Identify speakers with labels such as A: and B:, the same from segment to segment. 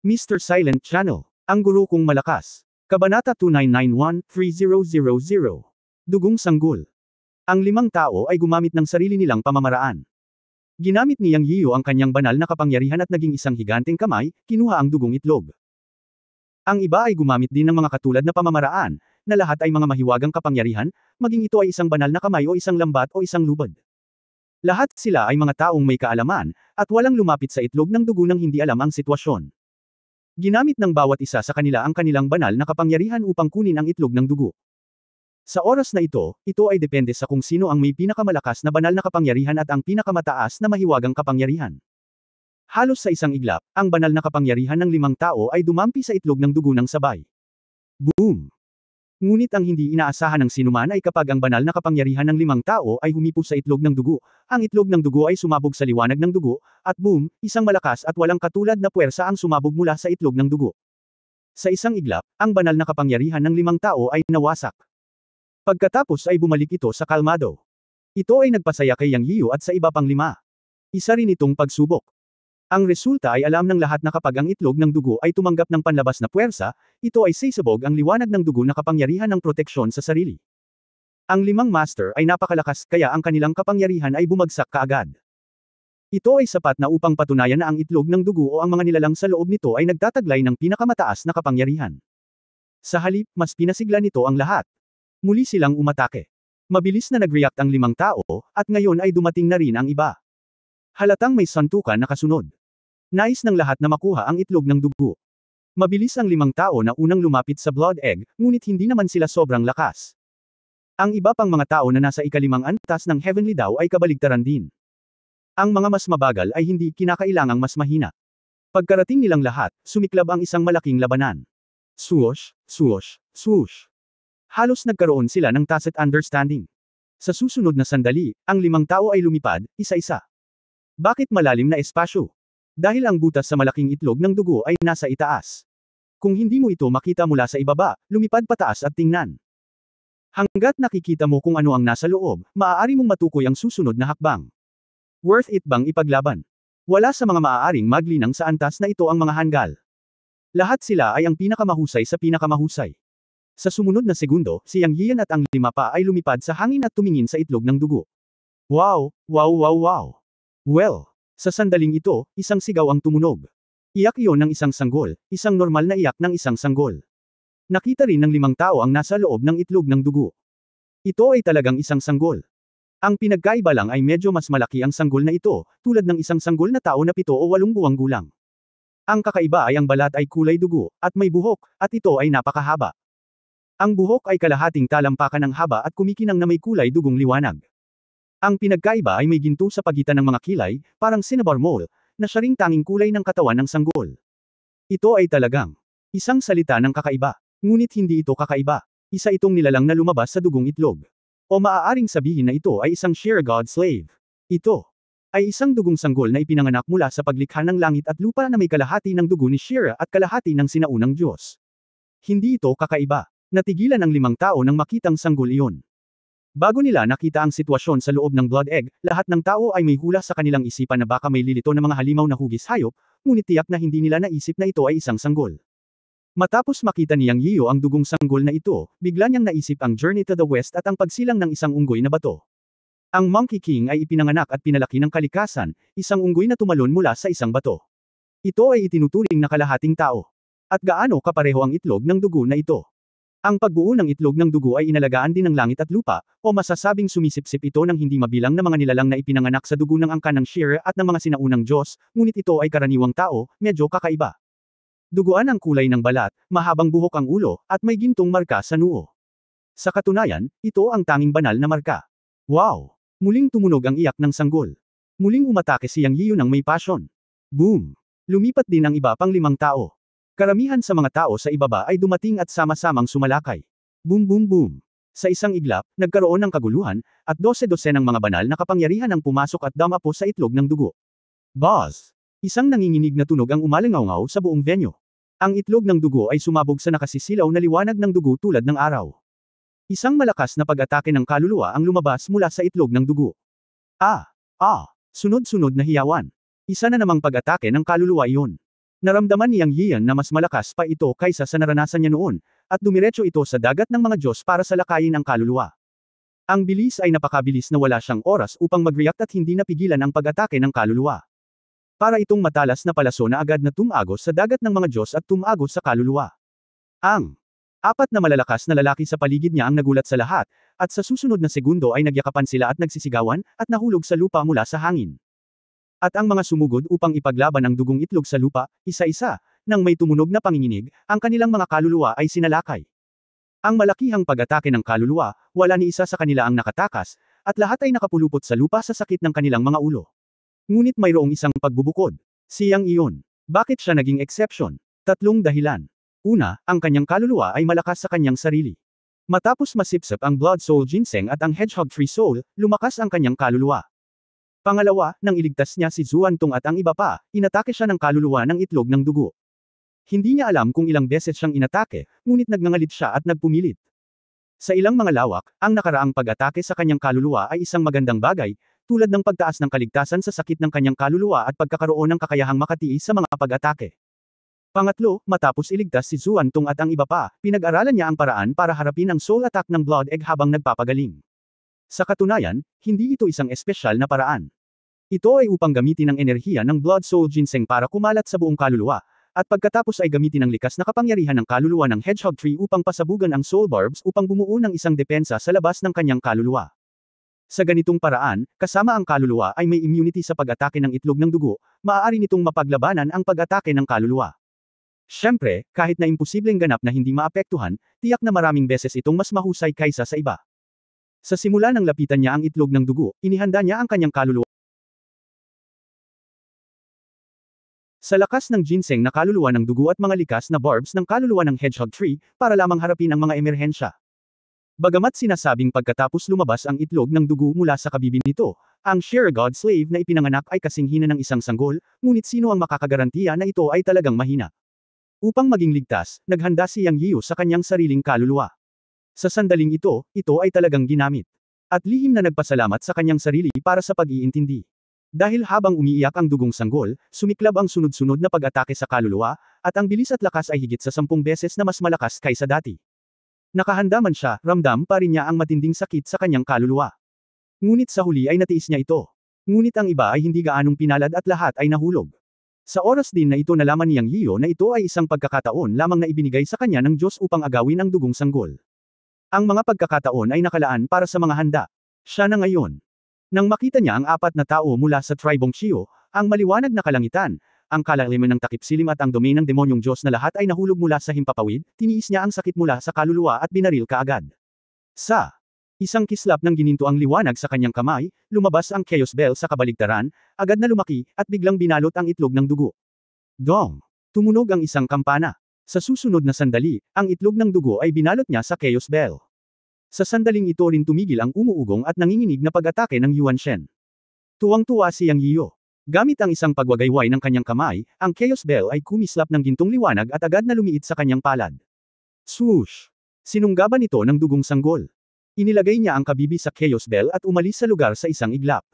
A: Mr. Silent Channel. Ang guro kong malakas. Kabanata 2991-3000. Dugong sanggol. Ang 5 tao ay gumamit ng sarili nilang pamamaraan. Ginamit ni Yang Yiyu ang kanyang banal na kapangyarihan at naging isang higanteng kamay, kinuha ang dugong itlog. Ang iba ay gumamit din ng mga katulad na pamamaraan, na lahat ay mga mahiwagang kapangyarihan, maging ito ay isang banal na kamay o isang lambat o isang lubad. Lahat sila ay mga taong may kaalaman, at walang lumapit sa itlog ng dugo nang hindi alam ang sitwasyon. Ginamit ng bawat isa sa kanila ang kanilang banal na kapangyarihan upang kunin ang itlog ng dugo. Sa oras na ito ay depende sa kung sino ang may pinakamalakas na banal na kapangyarihan at ang pinakamataas na mahiwagang kapangyarihan. Halos sa isang iglap, ang banal na kapangyarihan ng 5 tao ay dumampi sa itlog ng dugo ng sabay. Boom! Ngunit ang hindi inaasahan ng sinuman ay kapag ang banal na kapangyarihan ng 5 tao ay humipo sa itlog ng dugo, ang itlog ng dugo ay sumabog sa liwanag ng dugo, at boom, isang malakas at walang katulad na puwersa ang sumabog mula sa itlog ng dugo. Sa isang iglap, ang banal na kapangyarihan ng 5 tao ay nawasak. Pagkatapos ay bumalik ito sa kalmado. Ito ay nagpasaya kay Yang Yiyu at sa iba pang 5. Isa rin itong pagsubok. Ang resulta ay alam ng lahat na kapag ang itlog ng dugo ay tumanggap ng panlabas na puwersa, ito ay sisabog ang liwanag ng dugo na kapangyarihan ng proteksyon sa sarili. Ang 5 master ay napakalakas kaya ang kanilang kapangyarihan ay bumagsak kaagad. Ito ay sapat na upang patunayan na ang itlog ng dugo o ang mga nilalang sa loob nito ay nagtataglay ng pinakamataas na kapangyarihan. Sa halip, mas pinasigla nito ang lahat. Muli silang umatake. Mabilis na nag-react ang 5 tao, at ngayon ay dumating na rin ang iba. Halatang may santukan na kasunod. Nais ng lahat na makuha ang itlog ng dugo. Mabilis ang 5 tao na unang lumapit sa blood egg, ngunit hindi naman sila sobrang lakas. Ang iba pang mga tao na nasa ika-5 antas ng heavenly daw ay kabaligtaran din. Ang mga mas mabagal ay hindi kinakailangang mas mahina. Pagkarating nilang lahat, sumiklab ang isang malaking labanan. Swoosh, swoosh, swoosh. Halos nagkaroon sila ng tacit understanding. Sa susunod na sandali, ang 5 tao ay lumipad, isa-isa. Bakit malalim na espasyo? Dahil ang butas sa malaking itlog ng dugo ay nasa itaas. Kung hindi mo ito makita mula sa ibaba, lumipad pataas at tingnan. Hanggat nakikita mo kung ano ang nasa loob, maaari mong matukoy ang susunod na hakbang. Worth it bang ipaglaban? Wala sa mga maaaring maglinang sa antas na ito ang mga hanggal. Lahat sila ay ang pinakamahusay sa pinakamahusay. Sa sumunod na segundo, si Yang Yiyan at ang 5 pa ay lumipad sa hangin at tumingin sa itlog ng dugo. Wow! Wow wow wow! Well! Sa sandaling ito, isang sigaw ang tumunog. Iyak iyon ng isang sanggol, isang normal na iyak ng isang sanggol. Nakita rin ng 5 tao ang nasa loob ng itlog ng dugo. Ito ay talagang isang sanggol. Ang pinagkaiba lang ay medyo mas malaki ang sanggol na ito, tulad ng isang sanggol na tao na 7 o 8 buwang gulang. Ang kakaiba ay ang balat ay kulay dugo, at may buhok, at ito ay napakahaba. Ang buhok ay kalahating talampakan ng haba at kumikinang na may kulay dugong liwanag. Ang pinagkaiba ay may ginto sa pagitan ng mga kilay, parang cinnabar mole, na siya ring tanging kulay ng katawan ng sanggol. Ito ay talagang isang salita ng kakaiba. Ngunit hindi ito kakaiba. Isa itong nilalang na lumabas sa dugong itlog. O maaaring sabihin na ito ay isang sheer god slave. Ito ay isang dugong sanggol na ipinanganak mula sa paglikha ng langit at lupa na may kalahati ng dugo ni Shira at kalahati ng sinaunang Diyos. Hindi ito kakaiba. Natigilan ang 5 tao nang makitang sanggol iyon. Bago nila nakita ang sitwasyon sa loob ng blood egg, lahat ng tao ay may hula sa kanilang isipan na baka may lilito na mga halimaw na hugis hayop, ngunit tiyak na hindi nila naisip na ito ay isang sanggol. Matapos makita ni Yang Yiyu ang dugong sanggol na ito, bigla niyang naisip ang Journey to the West at ang pagsilang ng isang unggoy na bato. Ang Monkey King ay ipinanganak at pinalaki ng kalikasan, isang unggoy na tumalon mula sa isang bato. Ito ay itinuturing na kalahating tao. At gaano kapareho ang itlog ng dugo na ito? Ang pagbuo ng itlog ng dugo ay inalagaan din ng langit at lupa, o masasabing sumisipsip ito ng hindi mabilang na mga nilalang na ipinanganak sa dugo ng angkan ng Shira at ng mga sinaunang Diyos, ngunit ito ay karaniwang tao, medyo kakaiba. Duguan ang kulay ng balat, mahabang buhok ang ulo, at may gintong marka sa noo. Sa katunayan, ito ang tanging banal na marka. Wow! Muling tumunog ang iyak ng sanggol. Muling umatake si Yang Yiyu ng may passion. Boom! Lumipat din ang iba pang 5 tao. Karamihan sa mga tao sa ibaba ay dumating at sama-samang sumalakay. Boom boom boom. Sa isang iglap, nagkaroon ng kaguluhan, at 12-12 ng mga banal na kapangyarihan ang pumasok at damapo sa itlog ng dugo. Buzz! Isang nanginginig na tunog ang umalingaw sa buong venue. Ang itlog ng dugo ay sumabog sa nakasisilaw na liwanag ng dugo tulad ng araw. Isang malakas na pag-atake ng kaluluwa ang lumabas mula sa itlog ng dugo. Sunod-sunod na hiyawan. Isa na namang pag-atake ng kaluluwa iyon. Naramdaman ni Yang Yian na mas malakas pa ito kaysa sa naranasan niya noon, at dumiretso ito sa dagat ng mga Diyos para salakayin ang kaluluwa. Ang bilis ay napakabilis na wala siyang oras upang mag-react at hindi napigilan ang pag-atake ng kaluluwa. Para itong matalas na palaso na agad na tumagos sa dagat ng mga Diyos at tumagos sa kaluluwa. Ang apat na malalakas na lalaki sa paligid niya ang nagulat sa lahat, at sa susunod na segundo ay nagyakapan sila at nagsisigawan, at nahulog sa lupa mula sa hangin. At ang mga sumugod upang ipaglaban ang dugong itlog sa lupa, isa-isa, nang may tumunog na panginginig, ang kanilang mga kaluluwa ay sinalakay. Ang malakihang pag-atake ng kaluluwa, wala ni isa sa kanila ang nakatakas, at lahat ay nakapulupot sa lupa sa sakit ng kanilang mga ulo. Ngunit mayroong isang pagbubukod. Si Yang Iyon. Bakit siya naging exception? Tatlong dahilan. Una, ang kanyang kaluluwa ay malakas sa kanyang sarili. Matapos masipsip ang Blood Soul Ginseng at ang Hedgehog Tree Soul, lumakas ang kanyang kaluluwa. Pangalawa, nang iligtas niya si Zuantong at ang iba pa, inatake siya ng kaluluwa ng itlog ng dugo. Hindi niya alam kung ilang beses siyang inatake, ngunit nagngangalit siya at nagpumilit. Sa ilang mga lawak, ang nakaraang pag-atake sa kanyang kaluluwa ay isang magandang bagay, tulad ng pagtaas ng kaligtasan sa sakit ng kanyang kaluluwa at pagkakaroon ng kakayahang makatiis sa mga pag-atake. Pangatlo, matapos iligtas si Zuantong at ang iba pa, pinag-aralan niya ang paraan para harapin ang soul attack ng Blood Egg habang nagpapagaling. Sa katunayan, hindi ito isang espesyal na paraan. Ito ay upang gamitin ang enerhiya ng Blood Soul Ginseng para kumalat sa buong kaluluwa, at pagkatapos ay gamitin ang likas na kapangyarihan ng kaluluwa ng Hedgehog Tree upang pasabugan ang Soul Barbs upang bumuo ng isang depensa sa labas ng kanyang kaluluwa. Sa ganitong paraan, kasama ang kaluluwa ay may immunity sa pag-atake ng itlog ng dugo, maaari nitong mapaglabanan ang pag-atake ng kaluluwa. Siyempre, kahit na imposibleng ganap na hindi maapektuhan, tiyak na maraming beses itong mas mahusay kaysa sa iba. Sa simula ng lapitan niya ang itlog ng dugo, inihanda niya ang kanyang kaluluwa. Sa lakas ng ginseng na kaluluwa ng dugo at mga likas na barbs ng kaluluwa ng Hedgehog Tree, para lamang harapin ang mga emerhensya. Bagamat sinasabing pagkatapos lumabas ang itlog ng dugo mula sa kabibin nito, ang Sheer God Slave na ipinanganak ay kasing hina ng isang sanggol, ngunit sino ang makakagarantiya na ito ay talagang mahina? Upang maging ligtas, naghanda si Yang Yiu sa kanyang sariling kaluluwa. Sa sandaling ito ay talagang ginamit. At lihim na nagpasalamat sa kanyang sarili para sa pag-iintindi. Dahil habang umiiyak ang dugong sanggol, sumiklab ang sunod-sunod na pag-atake sa kaluluwa, at ang bilis at lakas ay higit sa 10 beses na mas malakas kaysa dati. Nakahanda man siya, ramdam pa rin niya ang matinding sakit sa kanyang kaluluwa. Ngunit sa huli ay natiis niya ito. Ngunit ang iba ay hindi gaanong pinalad at lahat ay nahulog. Sa oras din na ito nalaman ni Yang Yiu na ito ay isang pagkakataon lamang na ibinigay sa kanya ng Diyos upang agawin ang dugong sanggol. Ang mga pagkakataon ay nakalaan para sa mga handa. Siya na ngayon. Nang makita niya ang apat na tao mula sa Tribong Chiyo, ang maliwanag na kalangitan, ang kalaliman ng takip silim at ang domain ng demonyong Diyos na lahat ay nahulog mula sa himpapawid, tiniis niya ang sakit mula sa kaluluwa at binaril kaagad. Sa isang kislap ng gininto ang liwanag sa kanyang kamay, lumabas ang Chaos Bell sa kabaligtaran, agad na lumaki, at biglang binalot ang itlog ng dugo. Dong! Tumunog ang isang kampana. Sa susunod na sandali, ang itlog ng dugo ay binalot niya sa Chaos Bell. Sa sandaling ito rin tumigil ang umuugong at nanginginig na pag-atake ng Yuan Shen. Tuwang-tuwa si Yang Yiu. Gamit ang isang pagwagayway ng kanyang kamay, ang Chaos Bell ay kumislap ng gintong liwanag at agad na lumiit sa kanyang palad. Swoosh! Sinunggaban ito ng dugong sanggol. Inilagay niya ang kabibi sa Chaos Bell at umalis sa lugar sa isang iglap.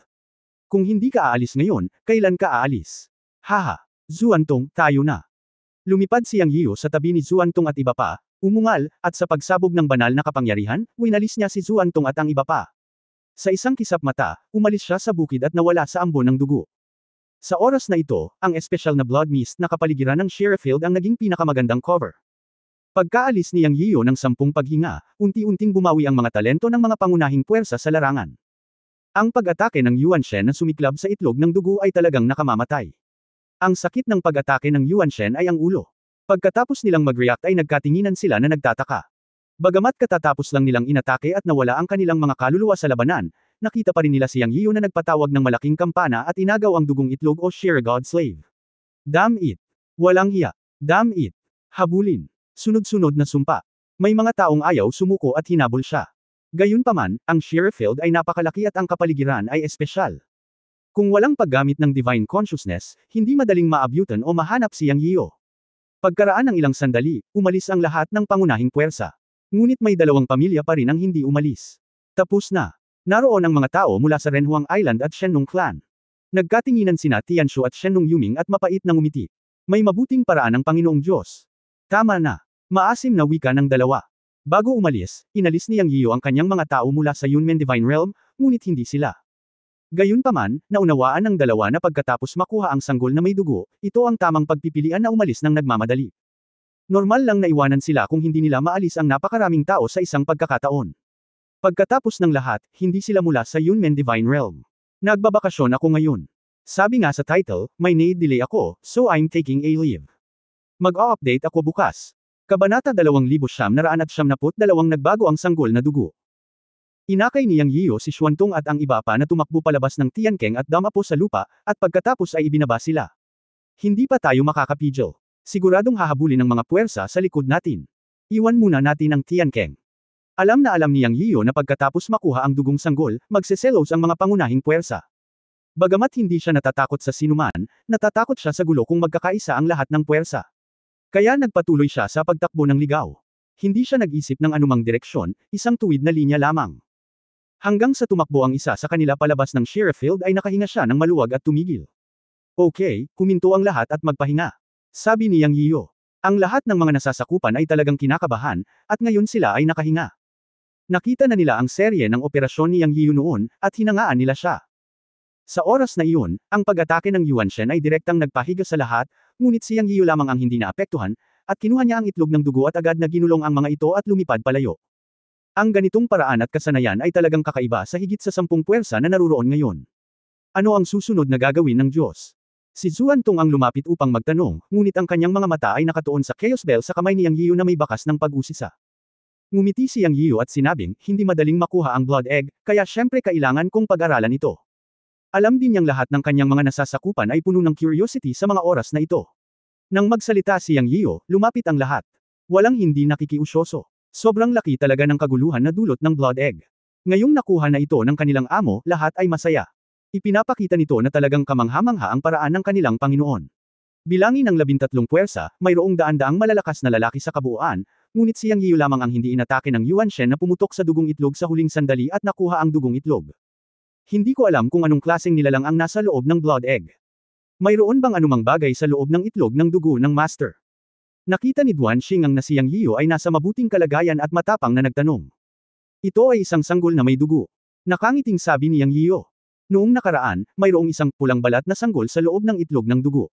A: Kung hindi ka aalis ngayon, kailan ka aalis? Haha! Zuantong, tayo na. Lumipad si Yang Yiu sa tabi ni Zuantong at iba pa, umungal, at sa pagsabog ng banal na kapangyarihan, winalis niya si Zuantong at ang iba pa. Sa isang kisap mata, umalis siya sa bukid at nawala sa ambon ng dugo. Sa oras na ito, ang espesyal na blood mist na kapaligiran ng Sherifield ang naging pinakamagandang cover. Pagkaalis ni Yang Yiu ng 10 paghinga, unti-unting bumawi ang mga talento ng mga pangunahing puwersa sa larangan. Ang pag-atake ng Yuan Shen na sumiklab sa itlog ng dugo ay talagang nakamamatay. Ang sakit ng pag-atake ng Yuan Shen ay ang ulo. Pagkatapos nilang mag-react ay nagkatinginan sila na nagtataka. Bagamat katatapos lang nilang inatake at nawala ang kanilang mga kaluluwa sa labanan, nakita pa rin nila si Yang Yiu na nagpatawag ng malaking kampana at inagaw ang dugong itlog o Sheer God Slave. Damn it! Walang hiya! Damn it! Habulin! Sunod-sunod na sumpa. May mga taong ayaw sumuko at hinabol siya. Gayunpaman, ang Sherifield ay napakalaki at ang kapaligiran ay espesyal. Kung walang paggamit ng Divine Consciousness, hindi madaling maabyutan o mahanap si Yang Yiu. Pagkaraan ng ilang sandali, umalis ang lahat ng pangunahing puwersa. Ngunit may 2 pamilya pa rin ang hindi umalis. Tapos na. Naroon ang mga tao mula sa Renhuang Island at Shenlong Clan. Nagkatinginan sina Tianshu at Shenlong Yuming at mapait na ngumiti. May mabuting paraan ng Panginoong Diyos. Tama na. Maasim na wika ng dalawa. Bago umalis, inalis ni Yang Yiyo ang kanyang mga tao mula sa Yunmen Divine Realm, ngunit hindi sila. Gayunpaman, naunawaan ng dalawa na pagkatapos makuha ang sanggol na may dugo, ito ang tamang pagpipilian na umalis ng nagmamadali. Normal lang na iwanan sila kung hindi nila maalis ang napakaraming tao sa isang pagkakataon. Pagkatapos ng lahat, hindi sila mula sa Yunmen Divine Realm. Nagbabakasyon ako ngayon. Sabi nga sa title, may need delay ako, so I'm taking a leave. Mag-o-update ako bukas. Kabanata 2972 nagbago ang sanggol na dugo. Inakay ni Yang Yiyo si Xuantong at ang iba pa na tumakbo palabas ng Tiankeng at damapo sa lupa, at pagkatapos ay ibinaba sila. Hindi pa tayo makakapigil. Siguradong hahabulin ng mga puwersa sa likod natin. Iwan muna natin ang Tiankeng. Alam na alam ni Yang Yiyo na pagkatapos makuha ang dugong sanggol, magseselos ang mga pangunahing puwersa. Bagamat hindi siya natatakot sa sinuman, natatakot siya sa gulo kung magkakaisa ang lahat ng puwersa. Kaya nagpatuloy siya sa pagtakbo ng ligaw. Hindi siya nag-isip ng anumang direksyon, isang tuwid na linya lamang. Hanggang sa tumakbo ang isa sa kanila palabas ng sheriff field ay nakahinga siya ng maluwag at tumigil. Okay, huminto ang lahat at magpahinga. Sabi ni Yang Yiyo. Ang lahat ng mga nasasakupan ay talagang kinakabahan, at ngayon sila ay nakahinga. Nakita na nila ang serye ng operasyon ni Yang Yiyo noon, at hinangaan nila siya. Sa oras na iyon, ang pag-atake ng Yuan Shen ay direktang nagpahiga sa lahat, ngunit si Yang Yiyo lamang ang hindi naapektuhan, at kinuha niya ang itlog ng dugo at agad na ginulong ang mga ito at lumipad palayo. Ang ganitong paraan at kasanayan ay talagang kakaiba sa higit sa 10 puwersa na naruroon ngayon. Ano ang susunod na gagawin ng Diyos? Si Xuantong ang lumapit upang magtanong, ngunit ang kanyang mga mata ay nakatuon sa Chaos Bell sa kamay ni Yang Yiyo na may bakas ng pag-usisa. Ngumiti si Yang Yiyo at sinabing, hindi madaling makuha ang Blood Egg, kaya syempre kailangan kong pag-aralan ito. Alam din niyang lahat ng kanyang mga nasasakupan ay puno ng curiosity sa mga oras na ito. Nang magsalita si Yang Yiyo, lumapit ang lahat. Walang hindi nakikiusyoso. Sobrang laki talaga ng kaguluhan na dulot ng Blood Egg. Ngayong nakuha na ito ng kanilang amo, lahat ay masaya. Ipinapakita nito na talagang kamangha-mangha ang paraan ng kanilang Panginoon. Bilangin ng 13 puwersa, mayroong daan-daang malalakas na lalaki sa kabuuan, ngunit si Yang Yiyo lamang ang hindi inatake ng Yuan Shen na pumutok sa dugong itlog sa huling sandali at nakuha ang dugong itlog. Hindi ko alam kung anong klaseng nilalang ang nasa loob ng Blood Egg. Mayroon bang anumang bagay sa loob ng itlog ng dugo ng Master? Nakita ni Duan Xing na si Yang Yiyo ay nasa mabuting kalagayan at matapang na nagtanong. Ito ay isang sanggol na may dugo. Nakangiting sabi ni Yang Yiyo. Noong nakaraan, mayroong isang pulang balat na sanggol sa loob ng itlog ng dugo.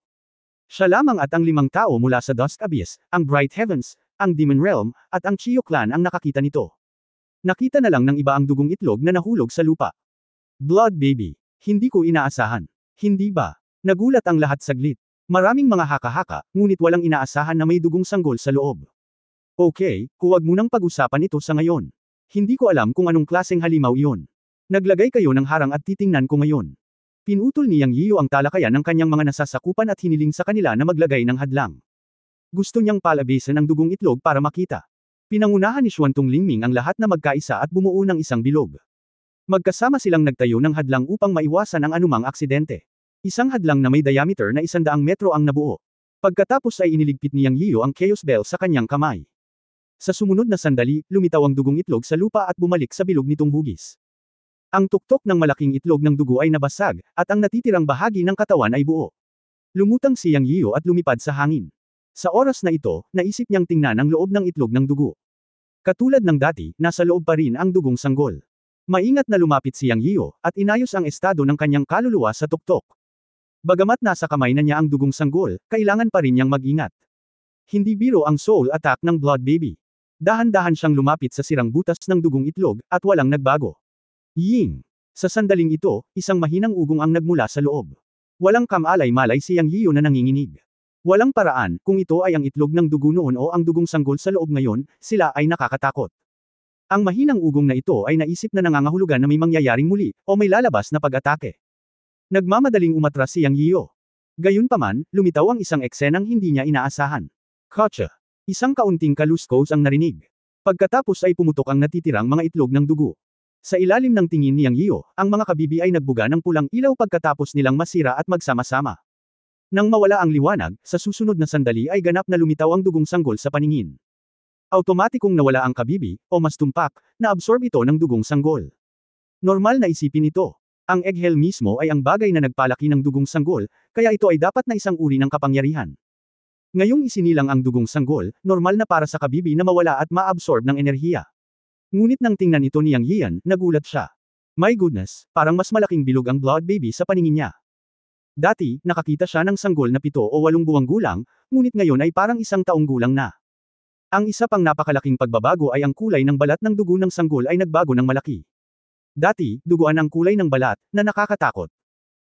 A: Siya lamang at ang 5 tao mula sa Dusk Abyss, ang Bright Heavens, ang Demon Realm, at ang Chiyo Clan ang nakakita nito. Nakita na lang ng iba ang dugong itlog na nahulog sa lupa. Blood Baby. Hindi ko inaasahan. Hindi ba? Nagulat ang lahat saglit. Maraming mga haka-haka, ngunit walang inaasahan na may dugong sanggol sa loob. Okay, huwag munang pag-usapan ito sa ngayon. Hindi ko alam kung anong klaseng halimaw iyon. Naglagay kayo ng harang at titingnan ko ngayon. Pinutol ni Yang Yiyo ang talakayan ng kanyang mga nasasakupan at hiniling sa kanila na maglagay ng hadlang. Gusto niyang palabasan ang dugong itlog para makita. Pinangunahan ni Xuantong Lingming ang lahat na magkaisa at bumuo ng isang bilog. Magkasama silang nagtayo ng hadlang upang maiwasan ang anumang aksidente. Isang hadlang na may diameter na 100 metro ang nabuo. Pagkatapos ay iniligpit ni Yang Yiyo ang Chaos Bell sa kanyang kamay. Sa sumunod na sandali, lumitaw ang dugong itlog sa lupa at bumalik sa bilog nitong hugis. Ang tuktok ng malaking itlog ng dugo ay nabasag, at ang natitirang bahagi ng katawan ay buo. Lumutang si Yang Yiyo at lumipad sa hangin. Sa oras na ito, naisip niyang tingnan ang loob ng itlog ng dugo. Katulad ng dati, nasa loob pa rin ang dugong sanggol. Maingat na lumapit si Yang Yiyo, at inayos ang estado ng kanyang kaluluwa sa tuktok. Bagamat nasa kamay na niya ang dugong sanggol, kailangan pa rin niyang mag-ingat. Hindi biro ang soul attack ng Blood Baby. Dahan-dahan siyang lumapit sa sirang butas ng dugong itlog, at walang nagbago. Ying! Sa sandaling ito, isang mahinang ugong ang nagmula sa loob. Walang kamalay-malay si Yang Yiyo na nanginginig. Walang paraan, kung ito ay ang itlog ng dugo noon o ang dugong sanggol sa loob ngayon, sila ay nakakatakot. Ang mahinang ugong na ito ay naisip na nangangahulugan na may mangyayaring muli, o may lalabas na pag-atake. Nagmamadaling umatras si Yang Yiyo. Gayunpaman, lumitaw ang isang eksenang hindi niya inaasahan. Kotsa! Isang kaunting kaluskos ang narinig. Pagkatapos ay pumutok ang natitirang mga itlog ng dugo. Sa ilalim ng tingin ni Yang Yiyo, ang mga kabibi ay nagbuga ng pulang ilaw pagkatapos nilang masira at magsama-sama. Nang mawala ang liwanag, sa susunod na sandali ay ganap na lumitaw ang dugong sanggol sa paningin. Automatikong nawala ang kabibi, o mas tumpak, na absorb ito ng dugong sanggol. Normal na isipin ito. Ang eggshell mismo ay ang bagay na nagpalaki ng dugong sanggol, kaya ito ay dapat na isang uri ng kapangyarihan. Ngayong isinilang ang dugong sanggol, normal na para sa kabibi na mawala at ma-absorb ng enerhiya. Ngunit nang tingnan ito ni Yang Yian, nagulat siya. My goodness, parang mas malaking bilog ang blood baby sa paningin niya. Dati, nakakita siya ng sanggol na 7 o 8 buwang gulang, ngunit ngayon ay parang 1 taong gulang na. Ang isa pang napakalaking pagbabago ay ang kulay ng balat ng dugo ng sanggol ay nagbago ng malaki. Dati, duguan ang kulay ng balat, na nakakatakot.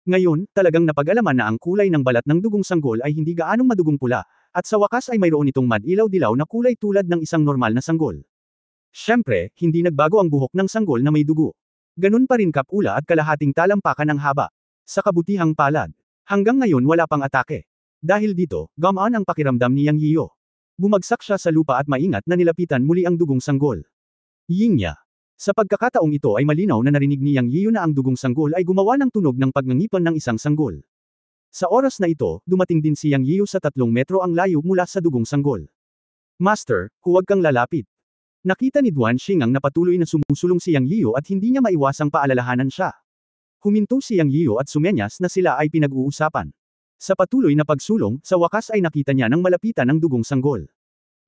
A: Ngayon, talagang napag-alaman na ang kulay ng balat ng dugong sanggol ay hindi gaanong madugong pula, at sa wakas ay mayroon itong madilaw-dilaw na kulay tulad ng isang normal na sanggol. Siyempre, hindi nagbago ang buhok ng sanggol na may dugo. Ganun pa rin kapula at kalahating talampakan ang haba. Sa kabutihang palad. Hanggang ngayon wala pang atake. Dahil dito, gumaan ang pakiramdam ni Yang Yiyo. Bumagsak siya sa lupa at maingat na nilapitan muli ang dugong sanggol. Yingya. Sa pagkakataong ito ay malinaw na narinig ni Yang Yiyo na ang dugong sanggol ay gumawa ng tunog ng pagngangipan ng isang sanggol. Sa oras na ito, dumating din si Yang Yiyo sa 3 metro ang layo mula sa dugong sanggol. Master, huwag kang lalapit. Nakita ni Duan Xingang na patuloy na sumusulong si Yang Yiyo at hindi niya maiwasang paalalahanan siya. Huminto si Yang Yiyo at sumenyas na sila ay pinag-uusapan. Sa patuloy na pagsulong, sa wakas ay nakita niya ng malapitan ang dugong sanggol.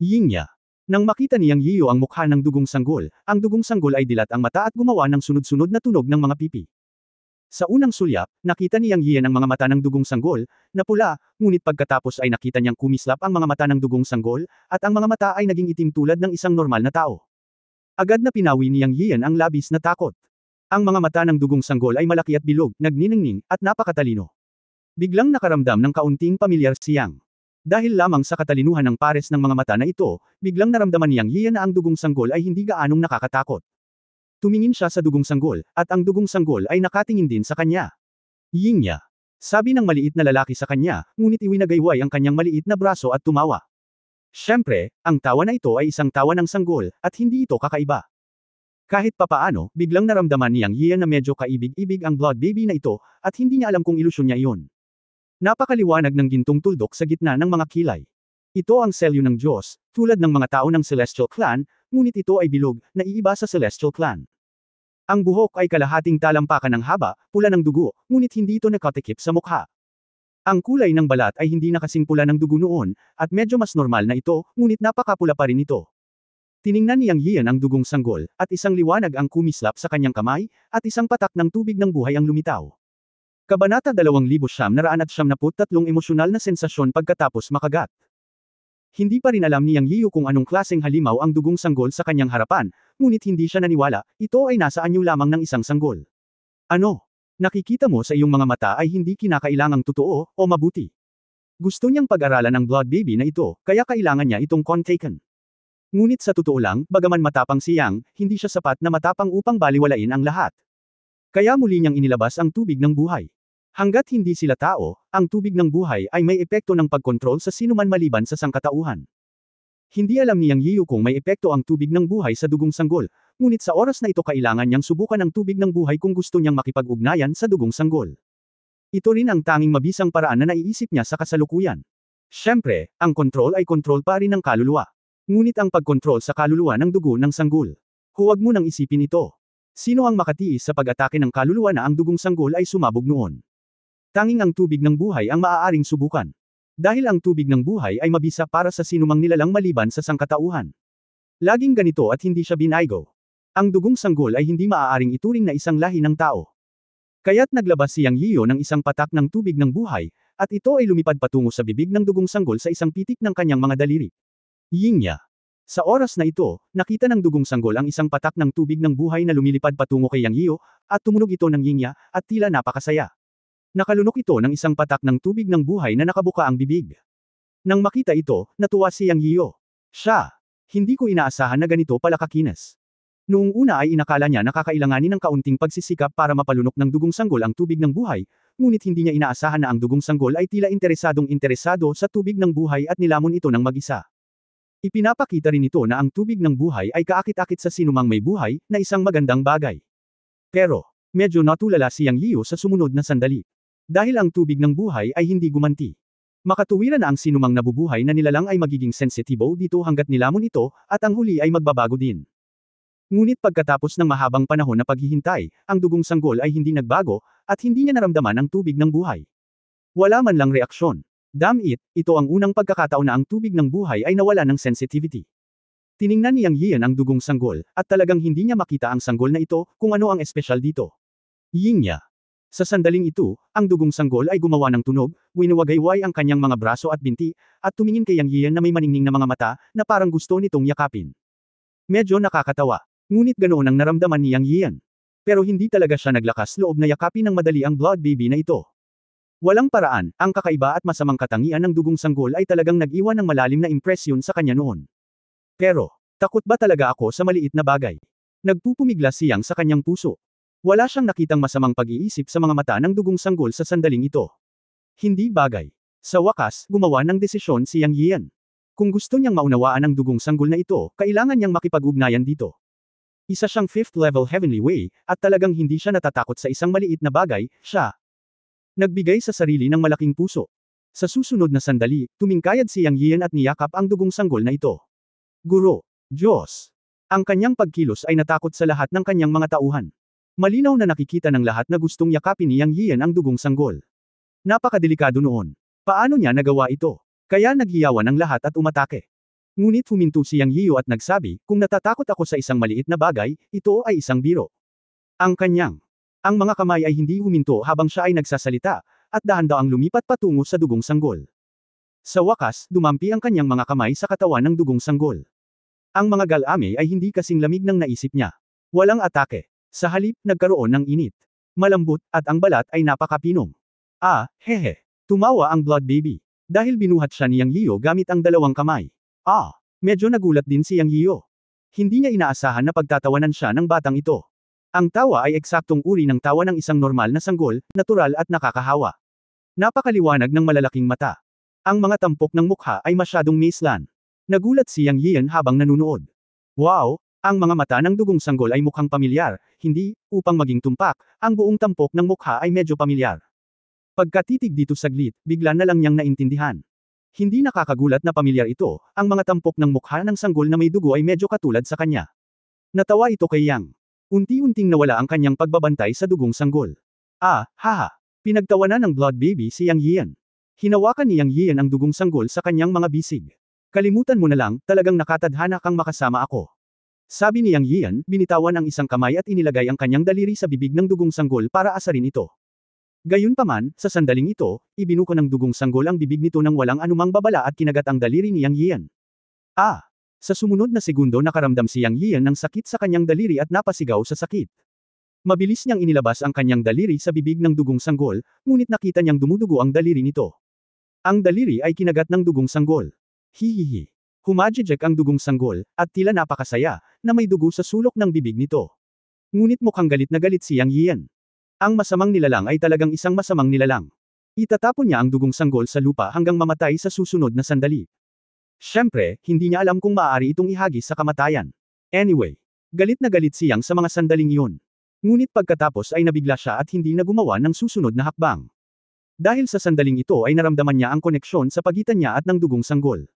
A: Yingya. Nang makita ni Yang Yiyo ang mukha ng dugong sanggol, ang dugong sanggol ay dilat ang mata at gumawa ng sunod-sunod na tunog ng mga pipi. Sa unang sulyap, nakita ni Yang Yian ang mga mata ng dugong sanggol, na pula, ngunit pagkatapos ay nakita niyang kumislap ang mga mata ng dugong sanggol, at ang mga mata ay naging itim tulad ng isang normal na tao. Agad na pinawi ni Yang Yian ang labis na takot. Ang mga mata ng dugong sanggol ay malaki at bilog, nagniningning, at napakatalino. Biglang nakaramdam ng kaunting pamilyar si Yang. Dahil lamang sa katalinuhan ng pares ng mga mata na ito, biglang naramdaman ni Yang Yian na ang dugong sanggol ay hindi gaanong nakakatakot. Tumingin siya sa dugong sanggol, at ang dugong sanggol ay nakatingin din sa kanya. Yingya. Sabi ng maliit na lalaki sa kanya, ngunit iwinagayway ang kanyang maliit na braso at tumawa. Siyempre, ang tawa na ito ay isang tawa ng sanggol, at hindi ito kakaiba. Kahit papaano, biglang naramdaman ni Yang Yian na medyo kaibig-ibig ang blood baby na ito, at hindi niya alam kung ilusyon niya iyon. Napakaliwanag ng gintong tuldok sa gitna ng mga kilay. Ito ang selyo ng Diyos, tulad ng mga tao ng Celestial Clan, ngunit ito ay bilog, na iiba sa Celestial Clan. Ang buhok ay kalahating talampakan ng haba, pula ng dugo, ngunit hindi ito nakatikip sa mukha. Ang kulay ng balat ay hindi na kasing pula ng dugo noon, at medyo mas normal na ito, ngunit napakapula pa rin ito. Tiningnan ni Yang Yian ang dugong sanggol, at isang liwanag ang kumislap sa kanyang kamay, at isang patak ng tubig ng buhay ang lumitaw. Kabanata 2993 Emosyonal na sensasyon pagkatapos makagat. Hindi pa rin alam ni Yang Yiyo kung anong klaseng halimaw ang dugong sanggol sa kanyang harapan, ngunit hindi siya naniwala, ito ay nasa anyo lamang ng isang sanggol. Ano? Nakikita mo sa iyong mga mata ay hindi kinakailangang totoo, o mabuti. Gusto niyang pag-aralan ang blood baby na ito, kaya kailangan niya itong contaken. Ngunit sa totoo lang, bagaman matapang si Yang, hindi siya sapat na matapang upang baliwalain ang lahat. Kaya muli niyang inilabas ang tubig ng buhay. Hanggat hindi sila tao, ang tubig ng buhay ay may epekto ng pagkontrol sa sinuman maliban sa sangkatauhan. Hindi alam ni Yang Yiyo kung may epekto ang tubig ng buhay sa dugong sanggol, ngunit sa oras na ito kailangan niyang subukan ang tubig ng buhay kung gusto niyang makipag-ugnayan sa dugong sanggol. Ito rin ang tanging mabisang paraan na naiisip niya sa kasalukuyan. Siyempre, ang kontrol ay kontrol pa rin ng kaluluwa. Ngunit ang pagkontrol sa kaluluwa ng dugo ng sanggol. Huwag mo nang isipin ito. Sino ang makatiis sa pag-atake ng kaluluwa na ang dugong sanggol ay sumabog noon? Tanging ang tubig ng buhay ang maaaring subukan. Dahil ang tubig ng buhay ay mabisa para sa sinumang nilalang maliban sa sangkatauhan. Laging ganito at hindi siya binaygo. Ang dugong sanggol ay hindi maaaring ituring na isang lahi ng tao. Kaya't naglabas si Yang Yiyo ng isang patak ng tubig ng buhay, at ito ay lumipad patungo sa bibig ng dugong sanggol sa isang pitik ng kanyang mga daliri. Yingya. Sa oras na ito, nakita ng dugong sanggol ang isang patak ng tubig ng buhay na lumilipad patungo kay Yang Yiyo, at tumunog ito ng yingya, at tila napakasaya. Nakalunok ito ng isang patak ng tubig ng buhay na nakabuka ang bibig. Nang makita ito, natuwa si Yang Yiyo. Siya! Hindi ko inaasahan na ganito pala kakinis. Noong una ay inakala niya na kakailanganin ng kaunting pagsisikap para mapalunok ng dugong sanggol ang tubig ng buhay, ngunit hindi niya inaasahan na ang dugong sanggol ay tila interesado sa tubig ng buhay at nilamon ito ng mag-isa. Ipinapakita rin ito na ang tubig ng buhay ay kaakit-akit sa sinumang may buhay, na isang magandang bagay. Pero, medyo natulala si Yang Yiyo sa sumunod na sandali. Dahil ang tubig ng buhay ay hindi gumanti. Makatuwiran na ang sinumang nabubuhay na nilalang ay magiging sensitibo dito hanggat nilamon ito, at ang huli ay magbabago din. Ngunit pagkatapos ng mahabang panahon na paghihintay, ang dugong sanggol ay hindi nagbago, at hindi niya naramdaman ang tubig ng buhay. Wala man lang reaksyon. Damn it, ito ang unang pagkakataon na ang tubig ng buhay ay nawala ng sensitivity. Tiningnan ni Yang Yian ang dugong sanggol, at talagang hindi niya makita ang sanggol na ito, kung ano ang espesyal dito. Ying niya. Sa sandaling ito, ang dugong sanggol ay gumawa ng tunog, winuwagayway ang kanyang mga braso at binti, at tumingin kay Yang Yian na may maningning na mga mata, na parang gusto nitong yakapin. Medyo nakakatawa. Ngunit ganoon ang naramdaman ni Yang Yian. Pero hindi talaga siya naglakas loob na yakapin ng madali ang blood baby na ito. Walang paraan, ang kakaiba at masamang katangian ng dugong sanggol ay talagang nag-iwan ng malalim na impresyon sa kanya noon. Pero, takot ba talaga ako sa maliit na bagay? Nagpupumiglas siyang sa kanyang puso. Wala siyang nakitang masamang pag-iisip sa mga mata ng dugong sanggol sa sandaling ito. Hindi bagay. Sa wakas, gumawa ng desisyon si Yang Yian. Kung gusto niyang maunawaan ang dugong sanggol na ito, kailangan niyang makipag-ugnayan dito. Isa siyang 5th level heavenly way, at talagang hindi siya natatakot sa isang maliit na bagay, siya. Nagbigay sa sarili ng malaking puso. Sa susunod na sandali, tumingkayad si Yang Yian at niyakap ang dugong sanggol na ito. Guro, Diyos. Ang kanyang pagkilos ay natakot sa lahat ng kanyang mga tauhan. Malinaw na nakikita ng lahat na gustong yakapin ni Yang Yian ang dugong sanggol. Napakadelikado noon. Paano niya nagawa ito? Kaya naghiyawan ang lahat at umatake. Ngunit huminto si Yang Yiu at nagsabi, kung natatakot ako sa isang maliit na bagay, ito ay isang biro. Ang mga kamay ay hindi huminto habang siya ay nagsasalita, at dahan-daang lumipat patungo sa dugong sanggol. Sa wakas, dumampi ang kanyang mga kamay sa katawan ng dugong sanggol. Ang mga galame ay hindi kasing lamig ng naisip niya. Walang atake. Sa halip, nagkaroon ng init. Malambot, at ang balat ay napakapinong. Hehe. Tumawa ang blood baby. Dahil binuhat siya ni Yang Yiu gamit ang dalawang kamay. Medyo nagulat din si Yang Yiu. Hindi niya inaasahan na pagtatawanan siya ng batang ito. Ang tawa ay eksaktong uri ng tawa ng isang normal na sanggol, natural at nakakahawa. Napakaliwanag ng malalaking mata. Ang mga tampok ng mukha ay masyadong maislan. Nagulat si Yang Yian habang nanunood. Wow! Ang mga mata ng dugong sanggol ay mukhang pamilyar, hindi, upang maging tumpak, ang buong tampok ng mukha ay medyo pamilyar. Pagkatitig dito saglit, bigla na lang niyang naintindihan. Hindi nakakagulat na pamilyar ito, ang mga tampok ng mukha ng sanggol na may dugo ay medyo katulad sa kanya. Natawa ito kay Yang. Unti-unting nawala ang kanyang pagbabantay sa dugong sanggol. Haha. Pinagtawanan ng blood baby si Yang Yian. Hinawakan ni Yang Yian ang dugong sanggol sa kanyang mga bisig. Kalimutan mo na lang, talagang nakatadhana kang makasama ako. Sabi ni Yang Yian, binitawan ang isang kamay at inilagay ang kanyang daliri sa bibig ng dugong sanggol para asarin ito. Gayunpaman, sa sandaling ito, ibinuko ng dugong sanggol ang bibig nito nang walang anumang babala at kinagat ang daliri ni Yang Yian. Sa sumunod na segundo nakaramdam si Yang Yian ng sakit sa kanyang daliri at napasigaw sa sakit. Mabilis niyang inilabas ang kanyang daliri sa bibig ng dugong sanggol, ngunit nakita niyang dumudugo ang daliri nito. Ang daliri ay kinagat ng dugong sanggol. Hihihi. Humajijek ang dugong sanggol, at tila napakasaya, na may dugo sa sulok ng bibig nito. Ngunit mukhang galit na galit si Yang Yian. Ang masamang nilalang ay talagang isang masamang nilalang. Itatapon niya ang dugong sanggol sa lupa hanggang mamatay sa susunod na sandali. Siyempre, hindi niya alam kung maaari itong ihagis sa kamatayan. Anyway, galit na galit si Yang sa mga sandaling iyon. Ngunit pagkatapos ay nabigla siya at hindi na gumawa ng susunod na hakbang. Dahil sa sandaling ito ay naramdaman niya ang koneksyon sa pagitan niya at ng dugong sanggol.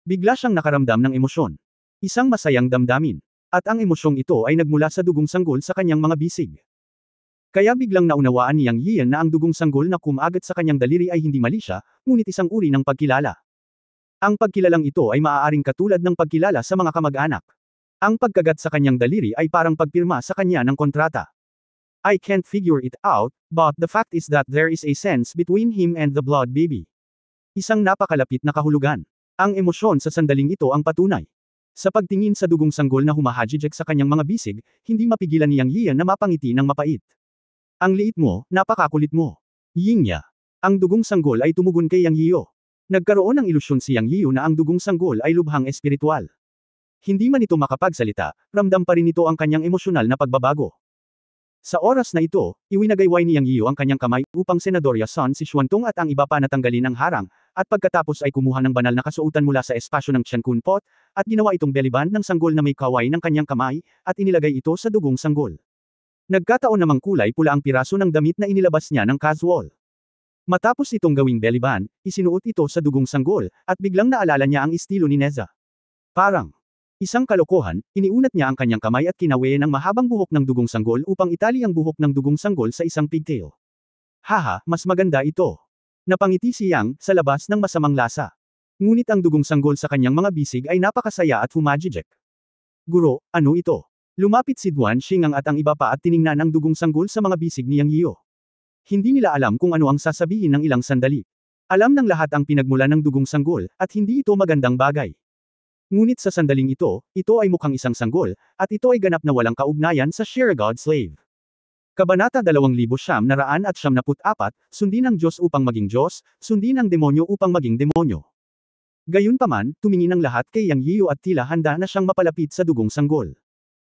A: Bigla siyang nakaramdam ng emosyon. Isang masayang damdamin. At ang emosyong ito ay nagmula sa dugong sanggol sa kanyang mga bisig. Kaya biglang naunawaan ni Yang Yian na ang dugong sanggol na kumagat sa kanyang daliri ay hindi mali siya, ngunit isang uri ng pagkilala. Ang pagkilalang ito ay maaaring katulad ng pagkilala sa mga kamag-anak. Ang pagkagat sa kanyang daliri ay parang pagpirma sa kanya ng kontrata. I can't figure it out, but the fact is that there is a sense between him and the blood baby. Isang napakalapit na kahulugan. Ang emosyon sa sandaling ito ang patunay. Sa pagtingin sa dugong sanggol na humahajijek sa kanyang mga bisig, hindi mapigilan ni Yang Yian na mapangiti ng mapait. Ang liit mo, napakakulit mo. Ying niya. Ang dugong sanggol ay tumugon kay Yang Yiu. Nagkaroon ng ilusyon si Yang Yiu na ang dugong sanggol ay lubhang espiritual. Hindi man ito makapagsalita, ramdam pa rin ito ang kanyang emosyonal na pagbabago. Sa oras na ito, iwinagayway ni Yang Yiu ang kanyang kamay upang Senadorya Sun si Xuantong at ang iba pa natanggalin ang harang, at pagkatapos ay kumuha ng banal na kasuotan mula sa espasyo ng Qiankun Pot, at ginawa itong bellyband ng sanggol na may kaway ng kanyang kamay, at inilagay ito sa dugong sanggol. Nagkataon namang kulay pula ang piraso ng damit na inilabas niya ng casual. Matapos itong gawing bellyband, isinuot ito sa dugong sanggol, at biglang naalala niya ang estilo ni Neza. Parang isang kalokohan, iniunat niya ang kanyang kamay at kinawe ng mahabang buhok ng dugong sanggol upang itali ang buhok ng dugong sanggol sa isang pigtail. Haha, mas maganda ito. Napangiti si Yang, sa labas ng masamang lasa. Ngunit ang dugong sanggol sa kanyang mga bisig ay napakasaya at humajijek. Guro, ano ito? Lumapit si Duan Xingang at ang iba pa at tiningnan ang dugong sanggol sa mga bisig ni Yang Yiyo. Hindi nila alam kung ano ang sasabihin ng ilang sandali. Alam ng lahat ang pinagmulan ng dugong sanggol, at hindi ito magandang bagay. Ngunit sa sandaling ito ay mukhang isang sanggol, at ito ay ganap na walang kaugnayan sa Shiragod slave. Kabanata 2974, sundin ang Diyos upang maging Diyos, sundin ang demonyo upang maging demonyo. Gayunpaman, tumingin ang lahat kay Yang Yiyo at tila handa na siyang mapalapit sa dugong sanggol.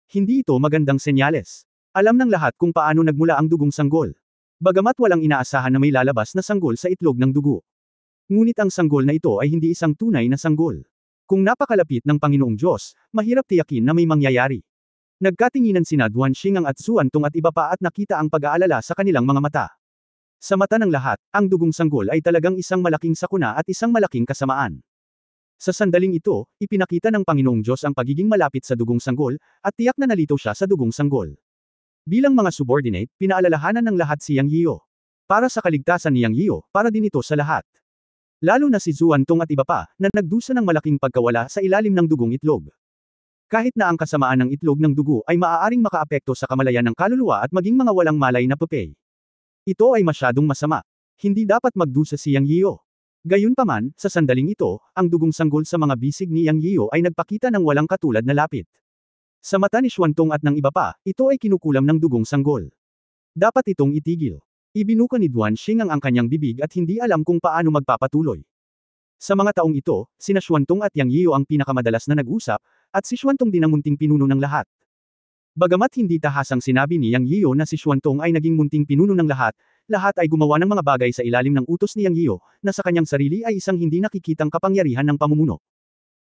A: Hindi ito magandang senyales. Alam ng lahat kung paano nagmula ang dugong sanggol. Bagamat walang inaasahan na may lalabas na sanggol sa itlog ng dugo. Ngunit ang sanggol na ito ay hindi isang tunay na sanggol. Kung napakalapit ng Panginoong Diyos, mahirap tiyakin na may mangyayari. Nagkatinginan sina Duan Xingang at Zuantong at iba pa at nakita ang pag-aalala sa kanilang mga mata. Sa mata ng lahat, ang dugong sanggol ay talagang isang malaking sakuna at isang malaking kasamaan. Sa sandaling ito, ipinakita ng Panginoong Diyos ang pagiging malapit sa dugong sanggol, at tiyak na nalito siya sa dugong sanggol. Bilang mga subordinate, pinaalalahanan ng lahat si Yang Yiyo. Para sa kaligtasan ni Yang Yiyo, para din ito sa lahat. Lalo na si Zuantong at iba pa, na nagdusa ng malaking pagkawala sa ilalim ng dugong itlog. Kahit na ang kasamaan ng itlog ng dugo ay maaaring makaapekto sa kamalayan ng kaluluwa at maging mga walang malay na papel. Ito ay masyadong masama. Hindi dapat magdusa si Yang Yiyo. Gayunpaman, sa sandaling ito, ang dugong sanggol sa mga bisig ni Yang Yiyo ay nagpakita ng walang katulad na lapit. Sa mata ni Xuantong at ng iba pa, ito ay kinukulam ng dugong sanggol. Dapat itong itigil. Ibinuka ni Duan Xingang ang kanyang bibig at hindi alam kung paano magpapatuloy. Sa mga taong ito, sina Xuantong at Yang Yiyo ang pinakamadalas na nag-usap, at si Xuantong din ang munting pinuno ng lahat. Bagamat hindi tahasang sinabi ni Yang Yiyo na si Xuantong ay naging munting pinuno ng lahat ay gumawa ng mga bagay sa ilalim ng utos ni Yang Yiyo, na sa kanyang sarili ay isang hindi nakikitang kapangyarihan ng pamumuno.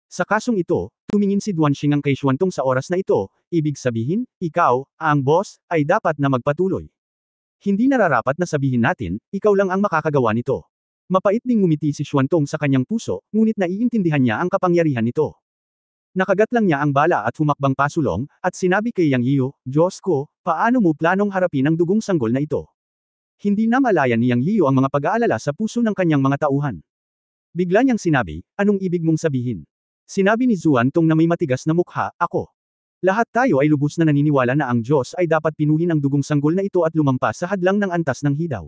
A: Sa kasong ito, tumingin si Duan Xingang kay Xuantong sa oras na ito, ibig sabihin, ikaw, ang boss, ay dapat na magpatuloy. Hindi nararapat na sabihin natin, ikaw lang ang makakagawa nito. Mapait ding ngumiti si Xuantong sa kanyang puso, ngunit naiintindihan niya ang kapangyarihan nito. Nakagat lang niya ang bala at humakbang pasulong, at sinabi kay Yang Yiyo, Diyos ko, paano mo planong harapin ang dugong sanggol na ito? Hindi na malaya ni Yang Yiyo ang mga pag-aalala sa puso ng kanyang mga tauhan. Bigla niyang sinabi, anong ibig mong sabihin? Sinabi ni Zuantong na may matigas na mukha, ako. Lahat tayo ay lubos na naniniwala na ang Diyos ay dapat pinuhin ang dugong sanggol na ito at lumampas sa hadlang ng antas ng hidaw.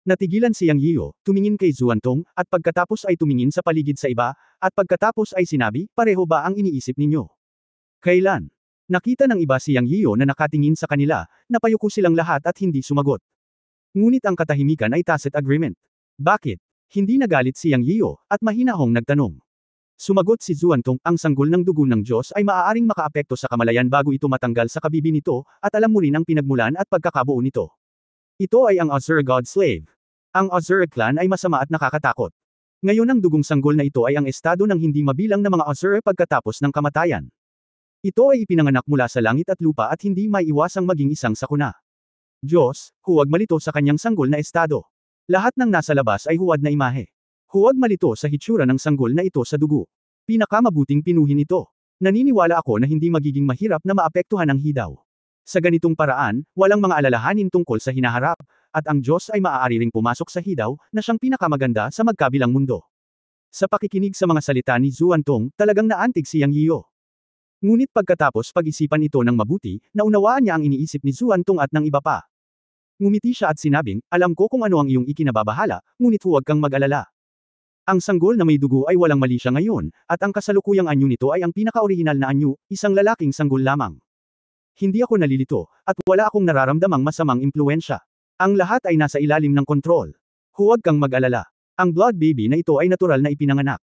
A: Natigilan si Yang Yiyo, tumingin kay Zuantong, at pagkatapos ay tumingin sa paligid sa iba, at pagkatapos ay sinabi, pareho ba ang iniisip ninyo? Kailan? Nakita ng iba si Yang Yiyo na nakatingin sa kanila, napayuko silang lahat at hindi sumagot. Ngunit ang katahimikan ay tacit agreement. Bakit? Hindi nagalit si Yang Yiyo, at mahinahong nagtanong. Sumagot si Zuantong, ang sanggol ng dugo ng Diyos ay maaaring makaapekto sa kamalayan bago ito matanggal sa kabibi nito, at alam mo rin ang pinagmulan at pagkakabuo nito. Ito ay ang Azure God Slave. Ang Azure Clan ay masama at nakakatakot. Ngayon ang dugong sanggol na ito ay ang estado ng hindi mabilang na mga Azure pagkatapos ng kamatayan. Ito ay ipinanganak mula sa langit at lupa at hindi maiiwasang maging isang sakuna. Diyos, huwag malito sa kanyang sanggol na estado. Lahat ng nasa labas ay huwad na imahe. Huwag malito sa hitsura ng sanggol na ito sa dugo. Pinakamabuting pinuhin ito. Naniniwala ako na hindi magiging mahirap na maapektuhan ang hidaw. Sa ganitong paraan, walang mga alalahanin tungkol sa hinaharap, at ang Diyos ay maaari ring pumasok sa hidaw, na siyang pinakamaganda sa magkabilang mundo. Sa pakikinig sa mga salita ni Zuantong, talagang naantig si Yang Yiyo. Ngunit pagkatapos pag-isipan ito ng mabuti, naunawaan niya ang iniisip ni Zuantong at ng iba pa. Ngumiti siya at sinabing, alam ko kung ano ang iyong ikinababahala, ngunit huwag kang mag-alala. Ang sanggol na may dugo ay walang mali siya ngayon, at ang kasalukuyang anyo nito ay ang pinaka-orihinal na anyo, isang lalaking sanggol lamang. Hindi ako nalilito, at wala akong nararamdamang masamang impluensya. Ang lahat ay nasa ilalim ng kontrol. Huwag kang mag-alala. Ang blood baby na ito ay natural na ipinanganak.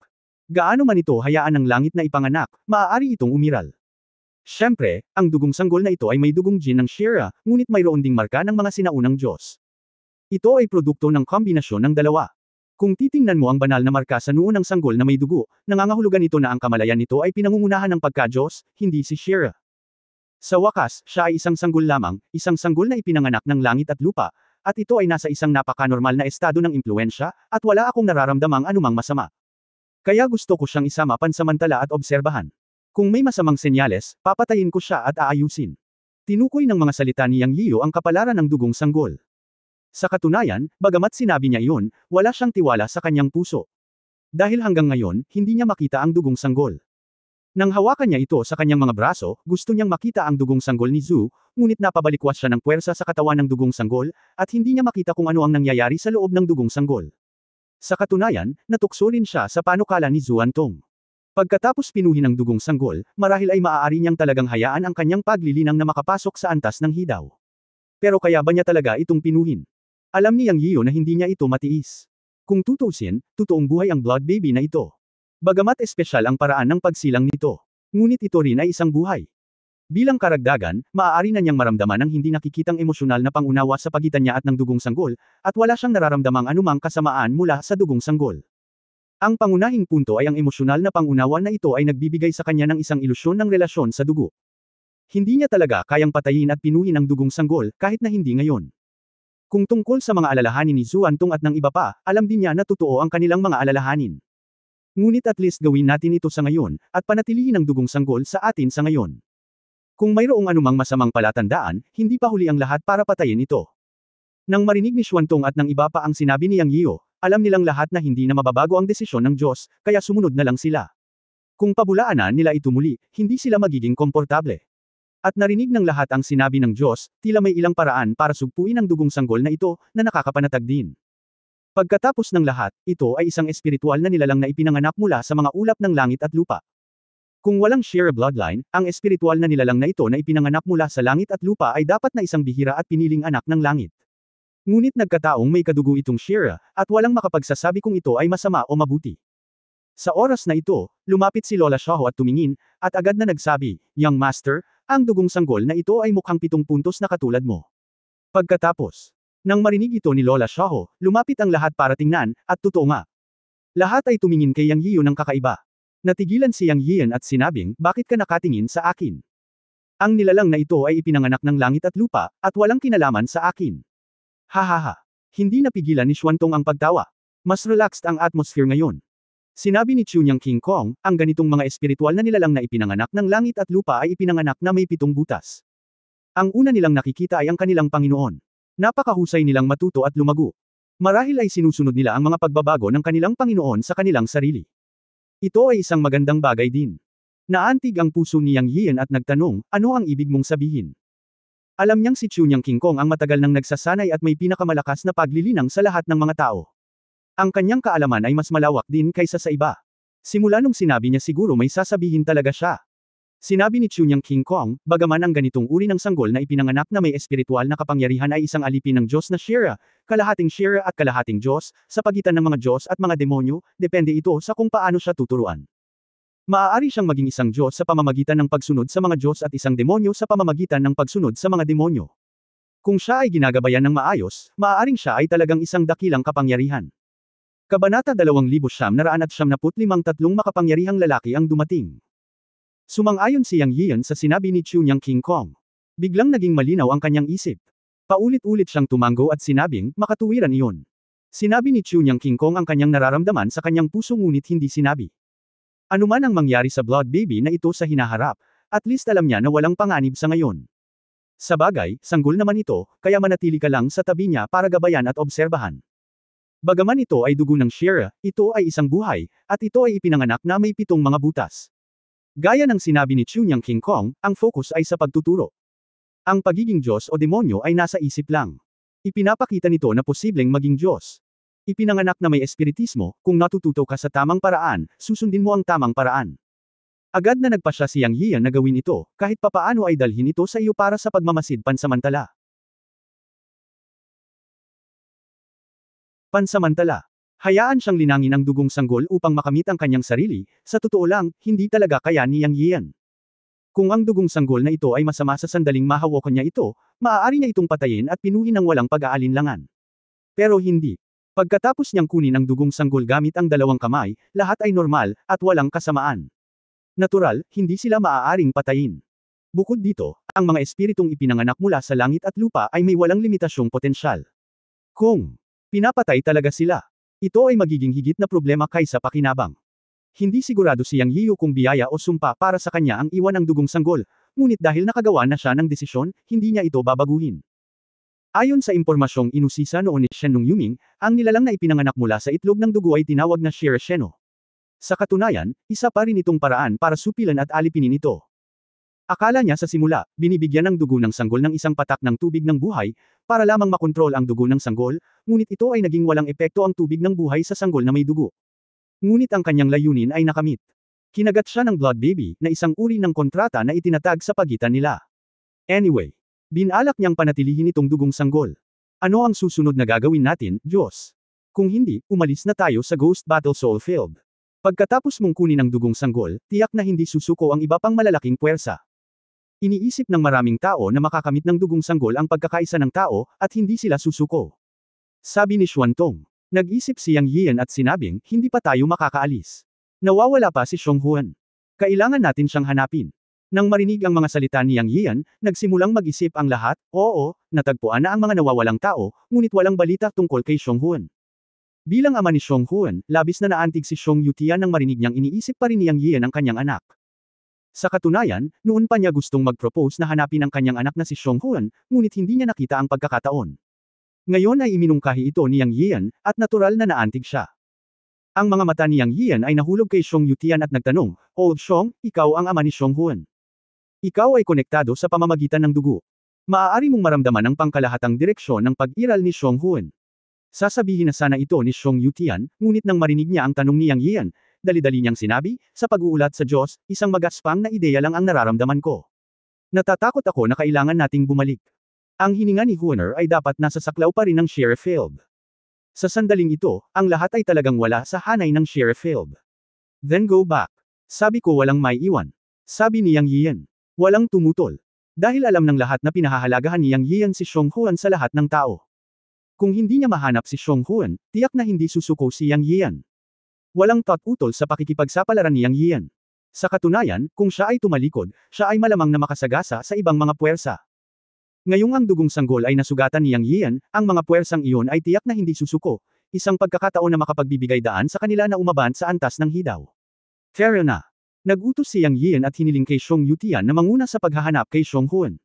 A: Gaano man ito hayaan ng langit na ipanganak, maaari itong umiral. Siyempre, ang dugong sanggol na ito ay may dugong gene ng Shira, ngunit mayroon ding marka ng mga sinaunang Diyos. Ito ay produkto ng kombinasyon ng dalawa. Kung titingnan mo ang banal na marka sa noo ng sanggol na may dugo, nangangahulugan ito na ang kamalayan nito ay pinangungunahan ng pagka-Diyos, hindi si Shira. Sa wakas, siya ay isang sanggol lamang, isang sanggol na ipinanganak ng langit at lupa, at ito ay nasa isang napakanormal na estado ng impluensya, at wala akong nararamdamang anumang masama. Kaya gusto ko siyang isama pansamantala at obserbahan. Kung may masamang senyales, papatayin ko siya at aayusin. Tinukoy ng mga salita ni Yang Yiyo ang kapalaran ng dugong sanggol. Sa katunayan, bagamat sinabi niya iyon, wala siyang tiwala sa kanyang puso. Dahil hanggang ngayon, hindi niya makita ang dugong sanggol. Nang hawakan niya ito sa kanyang mga braso, gusto niyang makita ang dugong sanggol ni Zhu, ngunit napabalikwas siya ng puwersa sa katawan ng dugong sanggol, at hindi niya makita kung ano ang nangyayari sa loob ng dugong sanggol. Sa katunayan, natukso rin siya sa panukala ni Zuantong. Pagkatapos pinuhin ang dugong sanggol, marahil ay maaari niyang talagang hayaan ang kanyang paglilinang na makapasok sa antas ng hidaw. Pero kaya ba niya talaga itong pinuhin? Alam ni Yang Yiyo na hindi niya ito matiis. Kung tutuusin, totoong buhay ang blood baby na ito. Bagamat espesyal ang paraan ng pagsilang nito, ngunit ito rin ay isang buhay. Bilang karagdagan, maaari na niyang maramdaman ang hindi nakikitang emosyonal na pangunawa sa pagitan niya at ng dugong sanggol, at wala siyang nararamdamang anumang kasamaan mula sa dugong sanggol. Ang pangunahing punto ay ang emosyonal na pangunawa na ito ay nagbibigay sa kanya ng isang ilusyon ng relasyon sa dugo. Hindi niya talaga kayang patayin at pinuhin ang dugong sanggol kahit na hindi ngayon. Kung tungkol sa mga alalahanin ni Zuantong at ng iba pa, alam din niya na totoo ang kanilang mga alalahanin. Ngunit at least gawin natin ito sa ngayon, at panatilihin ang dugong sanggol sa atin sa ngayon. Kung mayroong anumang masamang palatandaan, hindi pa huli ang lahat para patayin ito. Nang marinig ni Xuantong at ng iba pa ang sinabi ni Yang Yiyo, alam nilang lahat na hindi na mababago ang desisyon ng Diyos, kaya sumunod na lang sila. Kung pabulaanan nila ito muli, hindi sila magiging komportable. At narinig ng lahat ang sinabi ng Diyos, tila may ilang paraan para sugpuin ang dugong sanggol na ito, na nakakapanatag din. Pagkatapos ng lahat, ito ay isang espiritual na nilalang na ipinanganak mula sa mga ulap ng langit at lupa. Kung walang sheer bloodline, ang espiritual na nilalang na ito na ipinanganak mula sa langit at lupa ay dapat na isang bihira at piniling anak ng langit. Ngunit nagkataong may kadugo itong Shira, at walang makapagsasabi kung ito ay masama o mabuti. Sa oras na ito, lumapit si Lola Xiaohu at tumingin, at agad na nagsabi, "Young Master, ang dugong sanggol na ito ay mukhang 7 puntos na katulad mo." Pagkatapos, nang marinig ito ni Lola Xiaohu, lumapit ang lahat para tingnan, at totoo nga. Lahat ay tumingin kay Yang Yiyo ng kakaiba. Natigilan si Yang Yiyan at sinabing, "Bakit ka nakatingin sa akin? Ang nilalang na ito ay ipinanganak ng langit at lupa, at walang kinalaman sa akin." Hahaha. Hindi napigilan ni Xuantong ang pagtawa. Mas relaxed ang atmosphere ngayon. Sinabi ni Chunyang King Kong, ang ganitong mga espiritual na nilalang na ipinanganak ng langit at lupa ay ipinanganak na may 7 butas. Ang una nilang nakikita ay ang kanilang Panginoon. Napakahusay nilang matuto at lumago. Marahil ay sinusunod nila ang mga pagbabago ng kanilang Panginoon sa kanilang sarili. Ito ay isang magandang bagay din. Naantig ang puso ni Yang Yiyan at nagtanong, "Ano ang ibig mong sabihin?" Alam niyang si Chunyang King Kong ang matagal nang nagsasanay at may pinakamalakas na paglilinang sa lahat ng mga tao. Ang kanyang kaalaman ay mas malawak din kaysa sa iba. Simula nung sinabi niya siguro may sasabihin talaga siya. Sinabi ni Chunyang King Kong, bagaman ang ganitong uri ng sanggol na ipinanganak na may espiritual na kapangyarihan ay isang alipin ng Diyos na Shira, kalahating Shira at kalahating Diyos, sa pagitan ng mga Diyos at mga demonyo, depende ito sa kung paano siya tuturuan. Maaari siyang maging isang Diyos sa pamamagitan ng pagsunod sa mga Diyos at isang demonyo sa pamamagitan ng pagsunod sa mga demonyo. Kung siya ay ginagabayan ng maayos, maaaring siya ay talagang isang dakilang kapangyarihan. Kabanata 2995 tatlong makapangyarihang lalaki ang dumating. Sumang-ayon si Yang Yiyan sa sinabi ni Chunyang King Kong. Biglang naging malinaw ang kanyang isip. Paulit-ulit siyang tumango at sinabing, makatuwiran iyon. Sinabi ni Chunyang King Kong ang kanyang nararamdaman sa kanyang puso ngunit hindi sinabi. Anuman ang mangyari sa blood baby na ito sa hinaharap, at least alam niya na walang panganib sa ngayon. Sa bagay, sanggol naman ito, kaya manatili ka lang sa tabi niya para gabayan at obserbahan. Bagaman ito ay dugo ng Shira, ito ay isang buhay, at ito ay ipinanganak na may 7 mga butas. Gaya ng sinabi ni Chunyang King Kong, ang focus ay sa pagtuturo. Ang pagiging Diyos o demonyo ay nasa isip lang. Ipinapakita nito na posibleng maging Diyos. Ipinanganak na may espiritismo, kung natututo ka sa tamang paraan, susundin mo ang tamang paraan. Agad na nagpasya si Yang Yiyan na gawin ito, kahit papaano ay dalhin ito sa iyo para sa pagmamasid pansamantala. Pansamantala. Hayaan siyang linangin ang dugong sanggol upang makamit ang kanyang sarili, sa totoo lang, hindi talaga kaya ni Yang Yiyan. Kung ang dugong sanggol na ito ay masama sa sandaling mahawakan niya ito, maaari niya itong patayin at pinuhin ng walang pag-aalinlangan. Pero hindi. Pagkatapos niyang kunin ang dugong sanggol gamit ang 2 kamay, lahat ay normal, at walang kasamaan. Natural, hindi sila maaaring patayin. Bukod dito, ang mga espiritong ipinanganak mula sa langit at lupa ay may walang limitasyong potensyal. Kung pinapatay talaga sila, ito ay magiging higit na problema kaysa pakinabang. Hindi sigurado si Yang Yiyo kung biyaya o sumpa para sa kanya ang iwan ang dugong sanggol, ngunit dahil nakagawa na siya ng desisyon, hindi niya ito babaguhin. Ayon sa impormasyong inusisa noon ni Shen Nung Yuming, ang nilalang na ipinanganak mula sa itlog ng dugo ay tinawag na Shirasheno. Sa katunayan, isa pa rin itong paraan para supilan at alipinin ito. Akala niya sa simula, binibigyan ng dugo ng sanggol ng isang patak ng tubig ng buhay, para lamang makontrol ang dugo ng sanggol, ngunit ito ay naging walang epekto ang tubig ng buhay sa sanggol na may dugo. Ngunit ang kanyang layunin ay nakamit. Kinagat siya ng Blood Baby, na isang uri ng kontrata na itinatag sa pagitan nila. Anyway, binalak niyang panatilihin itong dugong sanggol. Ano ang susunod na gagawin natin, Diyos? Kung hindi, umalis na tayo sa Ghost Battle Soul Field. Pagkatapos mong kunin ang dugong sanggol, tiyak na hindi susuko ang iba pang malalaking puwersa. Iniisip ng maraming tao na makakamit ng dugong sanggol ang pagkakaisa ng tao, at hindi sila susuko. Sabi ni Xuantong. Nag-isip si Yang Yian at sinabing, hindi pa tayo makakaalis. Nawawala pa si Xionghuan. Kailangan natin siyang hanapin. Nang marinig ang mga salita ni Yang Yian, nagsimulang mag-isip ang lahat, oo, natagpuan na ang mga nawawalang tao, ngunit walang balita tungkol kay Xionghuan. Bilang ama ni Xionghuan, labis na naantig si Xiong Yutian nang marinig niyang iniisip pa rin ni Yang Yian ang kanyang anak. Sa katunayan, noon pa niya gustong mag-propose na hanapin ang kanyang anak na si Xionghuan, ngunit hindi niya nakita ang pagkakataon. Ngayon ay iminungkahi ito ni Yang Yian, at natural na naantig siya. Ang mga mata ni Yang Yian ay nahulog kay Xiong Yutian at nagtanong, "Old Xiong, ikaw ang ama ni Xionghuan. Ikaw ay konektado sa pamamagitan ng dugo. Maaari mong maramdaman ang pangkalahatang direksyon ng pag-iral ni Xionghuan." Sasabihin na sana ito ni Xiong Yutian, ngunit nang marinig niya ang tanong ni Yang Yian, dali-dali niyang sinabi, "Sa pag-uulat sa Diyos, isang magaspang na ideya lang ang nararamdaman ko. Natatakot ako na kailangan nating bumalik." Ang hininga ni Huaner ay dapat nasa saklaw pa rin ng Sheriff Field. Sa sandaling ito, ang lahat ay talagang wala sa hanay ng Sheriff Field. "Then go back." Sabi ko walang may iwan. Sabi ni Yang Yian. Walang tumutol. Dahil alam ng lahat na pinahahalagahan ni Yang Yian si Xionghuan sa lahat ng tao. Kung hindi niya mahanap si Xionghuan, tiyak na hindi susuko si Yang Yian. Walang utol sa pakikipagsapalaran ni Yang Yian. Sa katunayan, kung siya ay tumalikod, siya ay malamang na makasagasa sa ibang mga puwersa. Ngayong ang dugong sanggol ay nasugatan ni Yang Yian, ang mga puwersang iyon ay tiyak na hindi susuko, isang pagkakataon na makapagbibigay daan sa kanila na umaban sa antas ng hidaw. Tara na. Nag-utos si Yang Yian at hiniling kay Xiong Yutian na manguna sa paghahanap kay Xionghuan.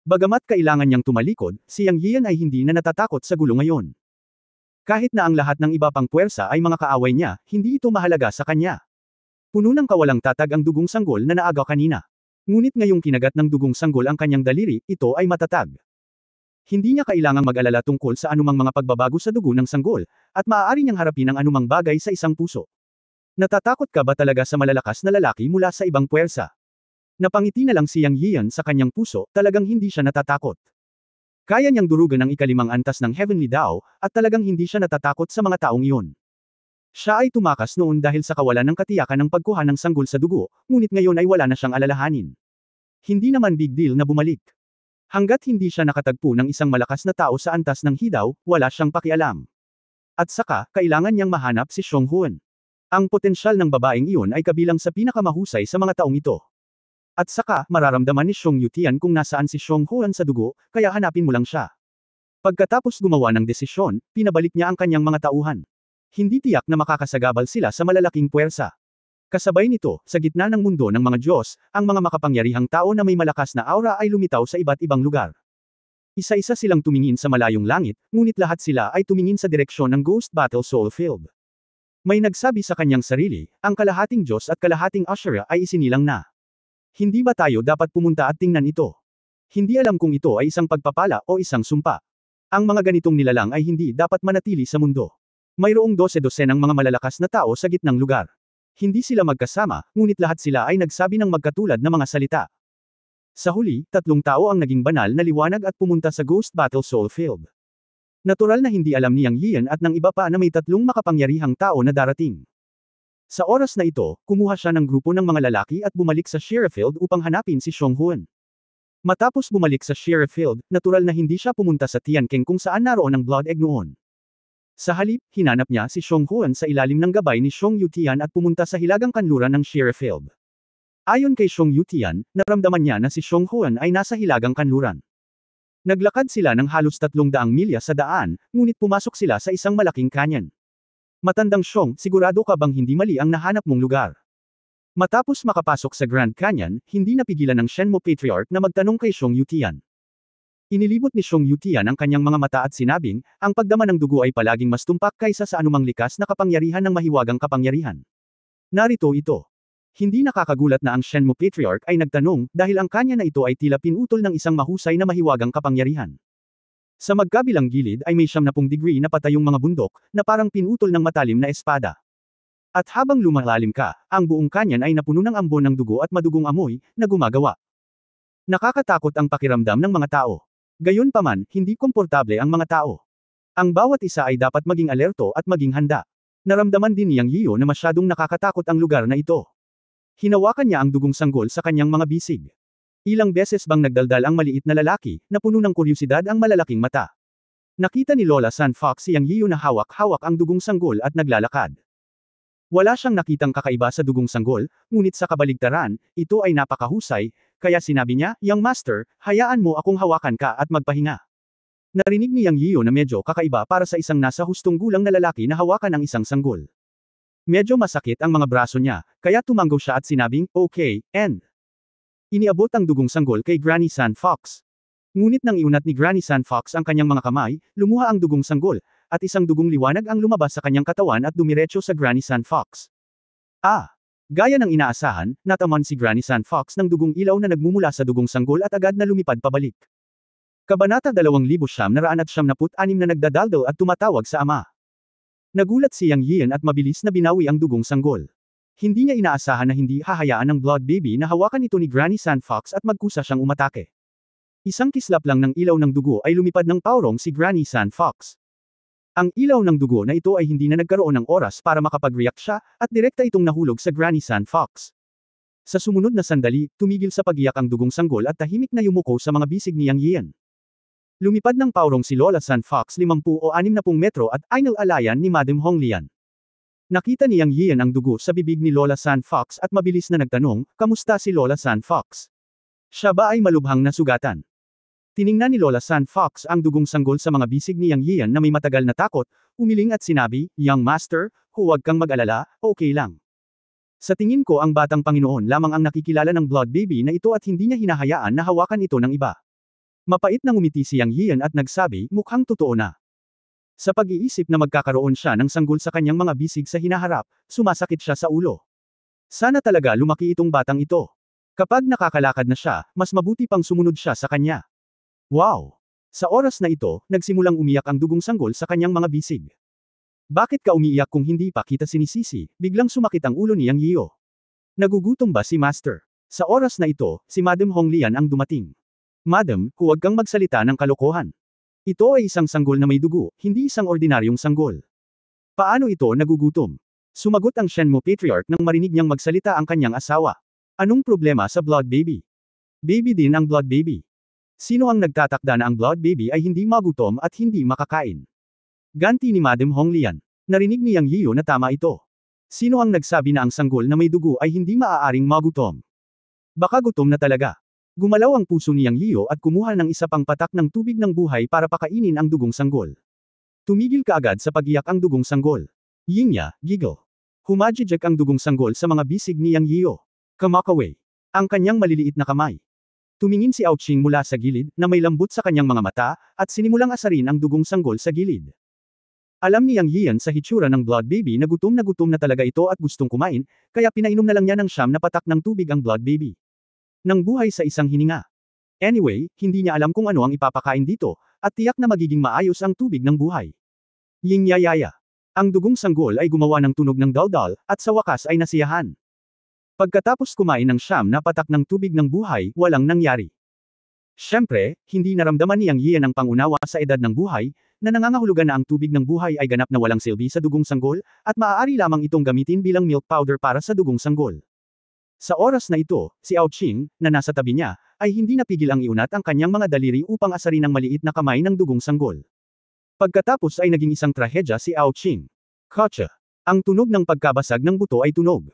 A: Bagamat kailangan niyang tumalikod, si Yang Yian ay hindi na natatakot sa gulo ngayon. Kahit na ang lahat ng iba pang puwersa ay mga kaaway niya, hindi ito mahalaga sa kanya. Puno ng kawalang tatag ang dugong sanggol na naagaw kanina. Ngunit ngayong kinagat ng dugong sanggol ang kanyang daliri, ito ay matatag. Hindi niya kailangang mag-alala tungkol sa anumang mga pagbabago sa dugo ng sanggol, at maaari niyang harapin ang anumang bagay sa isang puso. Natatakot ka ba talaga sa malalakas na lalaki mula sa ibang puwersa? Napangiti na lang si Yang Yian sa kanyang puso, talagang hindi siya natatakot. Kaya niyang durugan ang ikalimang antas ng Heavenly Dao, at talagang hindi siya natatakot sa mga taong iyon. Siya ay tumakas noon dahil sa kawalan ng katiyakan ng pagkuha ng sanggol sa dugo, ngunit ngayon ay wala na siyang alalahanin. Hindi naman big deal na bumalik. Hanggat hindi siya nakatagpo ng isang malakas na tao sa antas ng hidaw, wala siyang pakialam. At saka, kailangan niyang mahanap si Xionghuan. Ang potensyal ng babaeng iyon ay kabilang sa pinakamahusay sa mga taong ito. At saka, mararamdaman ni Xiong Yutian kung nasaan si Xionghuan sa dugo, kaya hanapin mo lang siya. Pagkatapos gumawa ng desisyon, pinabalik niya ang kanyang mga tauhan. Hindi tiyak na makakasagabal sila sa malalaking puwersa. Kasabay nito, sa gitna ng mundo ng mga Diyos, ang mga makapangyarihang tao na may malakas na aura ay lumitaw sa iba't ibang lugar. Isa-isa silang tumingin sa malayong langit, ngunit lahat sila ay tumingin sa direksyon ng Ghost Battle Soul Field. May nagsabi sa kanyang sarili, ang kalahating Diyos at kalahating Ashera ay isinilang na. Hindi ba tayo dapat pumunta at tingnan ito? Hindi alam kung ito ay isang pagpapala o isang sumpa. Ang mga ganitong nilalang ay hindi dapat manatili sa mundo. Mayroong 12-12 ng mga malalakas na tao sa gitnang lugar. Hindi sila magkasama, ngunit lahat sila ay nagsabi ng magkatulad na mga salita. Sa huli, 3 tao ang naging banal na liwanag at pumunta sa Ghost Battle Soul Field. Natural na hindi alam ni Yang Yian at ng iba pa na may 3 makapangyarihang tao na darating. Sa oras na ito, kumuha siya ng grupo ng mga lalaki at bumalik sa Sheriff Field upang hanapin si Xionghuan. Matapos bumalik sa Sheriff Field, natural na hindi siya pumunta sa Tianqing kung saan naroon ang Blood Egg noon. Sa halip, hinanap niya si Xionghuan sa ilalim ng gabay ni Xiong Yutian at pumunta sa hilagang kanluran ng Sheriff Field. Ayon kay Xiong Yutian, naramdaman niya na si Xionghuan ay nasa hilagang kanluran. Naglakad sila ng halos 300 milya sa daan, ngunit pumasok sila sa isang malaking canyon. Matandang Xiong, sigurado ka bang hindi mali ang nahanap mong lugar? Matapos makapasok sa Grand Canyon, hindi napigilan ng Shenmo Patriarch na magtanong kay Xiong Yutian. Inilibot ni Xiong Yutian ang kanyang mga mata at sinabing, ang pagdama ng dugo ay palaging mas tumpak kaysa sa anumang likas na kapangyarihan ng mahiwagang kapangyarihan. Narito ito. Hindi nakakagulat na ang Shenmue Patriarch ay nagtanong, dahil ang kanya na ito ay tila pinutol ng isang mahusay na mahiwagang kapangyarihan. Sa magkabilang gilid ay may 70 degree na patayong mga bundok, na parang pinutol ng matalim na espada. At habang lumalalim ka, ang buong kanyan ay napuno ng ambon ng dugo at madugong amoy, na gumagawa. Nakakatakot ang pakiramdam ng mga tao. Gayunpaman, hindi komportable ang mga tao. Ang bawat isa ay dapat maging alerto at maging handa. Naramdaman din ni Yang Yiyo na masyadong nakakatakot ang lugar na ito. Hinawakan niya ang dugong sanggol sa kanyang mga bisig. Ilang beses bang nagdaldal ang maliit na lalaki, na puno ng kuryosidad ang malalaking mata. Nakita ni Lola San Fox si Yang Yiyo na hawak-hawak ang dugong sanggol at naglalakad. Wala siyang nakitang kakaiba sa dugong sanggol, ngunit sa kabaligtaran, ito ay napakahusay, kaya sinabi niya, Young Master, hayaan mo akong hawakan ka at magpahinga. Narinig ni Yang Yiyo na medyo kakaiba para sa isang nasa hustong gulang na lalaki na hawakan ang isang sanggol. Medyo masakit ang mga braso niya, kaya tumango siya at sinabing, okay, and. Iniabot ang dugong sanggol kay Granny San Fox. Ngunit nang iunat ni Granny San Fox ang kanyang mga kamay, lumuha ang dugong sanggol, at isang dugong liwanag ang lumabas sa kanyang katawan at dumiretso sa Granny San Fox. Gaya ng inaasahan, nataman si Granny San Fox ng dugong ilaw na nagmumula sa dugong sanggol at agad na lumipad pabalik. Kabanata 2996 na nagdadaldal at tumatawag sa ama. Nagulat si Yang Yian at mabilis na binawi ang dugong sanggol. Hindi niya inaasahan na hindi hahayaan ng Blood Baby na hawakan ito ni Granny San Fox at magkusa siyang umatake. Isang kislap lang ng ilaw ng dugo ay lumipad ng paurong si Granny San Fox. Ang ilaw ng dugo na ito ay hindi na nagkaroon ng oras para makapag-react siya, at direkta itong nahulog sa Granny San Fox. Sa sumunod na sandali, tumigil sa pag-iyak ang dugong sanggol at tahimik na yumuko sa mga bisig ni Yang Yian. Lumipad ng paurong si Lola San Fox 50 o 60 metro at inalalayan ni Madam Honglian. Nakita ni Yang Yian ang dugo sa bibig ni Lola San Fox at mabilis na nagtanong, kamusta si Lola San Fox? Siya ba ay malubhang nasugatan? Tiningnan ni Lola San Fox ang dugong sanggol sa mga bisig ni Yang Yian na may matagal na takot, umiling at sinabi, Young Master, huwag kang mag-alala, okay lang. Sa tingin ko ang batang Panginoon lamang ang nakikilala ng Blood Baby na ito at hindi niya hinahayaan na hawakan ito ng iba. Mapait na ngumiti si Yang Yian at nagsabi, mukhang totoo na. Sa pag-iisip na magkakaroon siya ng sanggol sa kanyang mga bisig sa hinaharap, sumasakit siya sa ulo. Sana talaga lumaki itong batang ito. Kapag nakakalakad na siya, mas mabuti pang sumunod siya sa kanya. Wow! Sa oras na ito, nagsimulang umiyak ang dugong sanggol sa kanyang mga bisig. Bakit ka umiiyak kung hindi pa kita sinisisi? Biglang sumakit ang ulo ni Yang Yiyo. Nagugutom ba si Master? Sa oras na ito, si Madam Honglian ang dumating. Madam, huwag kang magsalita ng kalokohan. Ito ay isang sanggol na may dugo, hindi isang ordinaryong sanggol. Paano ito nagugutom? Sumagot ang Shenmue Patriarch nang marinig niyang magsalita ang kanyang asawa. Anong problema sa Blood Baby? Baby din ang Blood Baby. Sino ang nagtatakda na ang Blood Baby ay hindi magutom at hindi makakain? Ganti ni Madam Honglian. Narinig ni Yang Yiyo na tama ito. Sino ang nagsabi na ang sanggol na may dugo ay hindi maaaring magutom? Baka gutom na talaga. Gumalaw ang puso ni Yang Yiyo at kumuha ng isa pang patak ng tubig ng buhay para pakainin ang dugong sanggol. Tumigil kaagad sa pag-iyak ang dugong sanggol. Yingya, giggle. Humajijek ang dugong sanggol sa mga bisig ni Yang Yiyo. Kamakaway. Ang kanyang maliliit na kamay. Tumingin si Ouching mula sa gilid, na may lambot sa kanyang mga mata, at sinimulang asarin ang dugong sanggol sa gilid. Alam ni Yang Yian sa hitsura ng Blood Baby na gutom na talaga ito at gustong kumain, kaya pinainom na lang niya ng 9 na patak ng tubig ang Blood Baby. Nang buhay sa isang hininga. Anyway, hindi niya alam kung ano ang ipapakain dito, at tiyak na magiging maayos ang tubig ng buhay. Yingyayaya. Ang dugong sanggol ay gumawa ng tunog ng daldal, at sa wakas ay nasiyahan. Pagkatapos kumain ng 9 na patak ng tubig ng buhay, walang nangyari. Siyempre, hindi naramdaman ni Yang Yian ang pangunawa sa edad ng buhay, na nangangahulugan na ang tubig ng buhay ay ganap na walang silbi sa dugong sanggol, at maaari lamang itong gamitin bilang milk powder para sa dugong sanggol. Sa oras na ito, si Ouching, na nasa tabi niya, ay hindi napigil ang iunat ang kanyang mga daliri upang asarin ang maliit na kamay ng dugong sanggol. Pagkatapos ay naging isang trahedya si Ouching. Kotsa! Ang tunog ng pagkabasag ng buto ay tunog.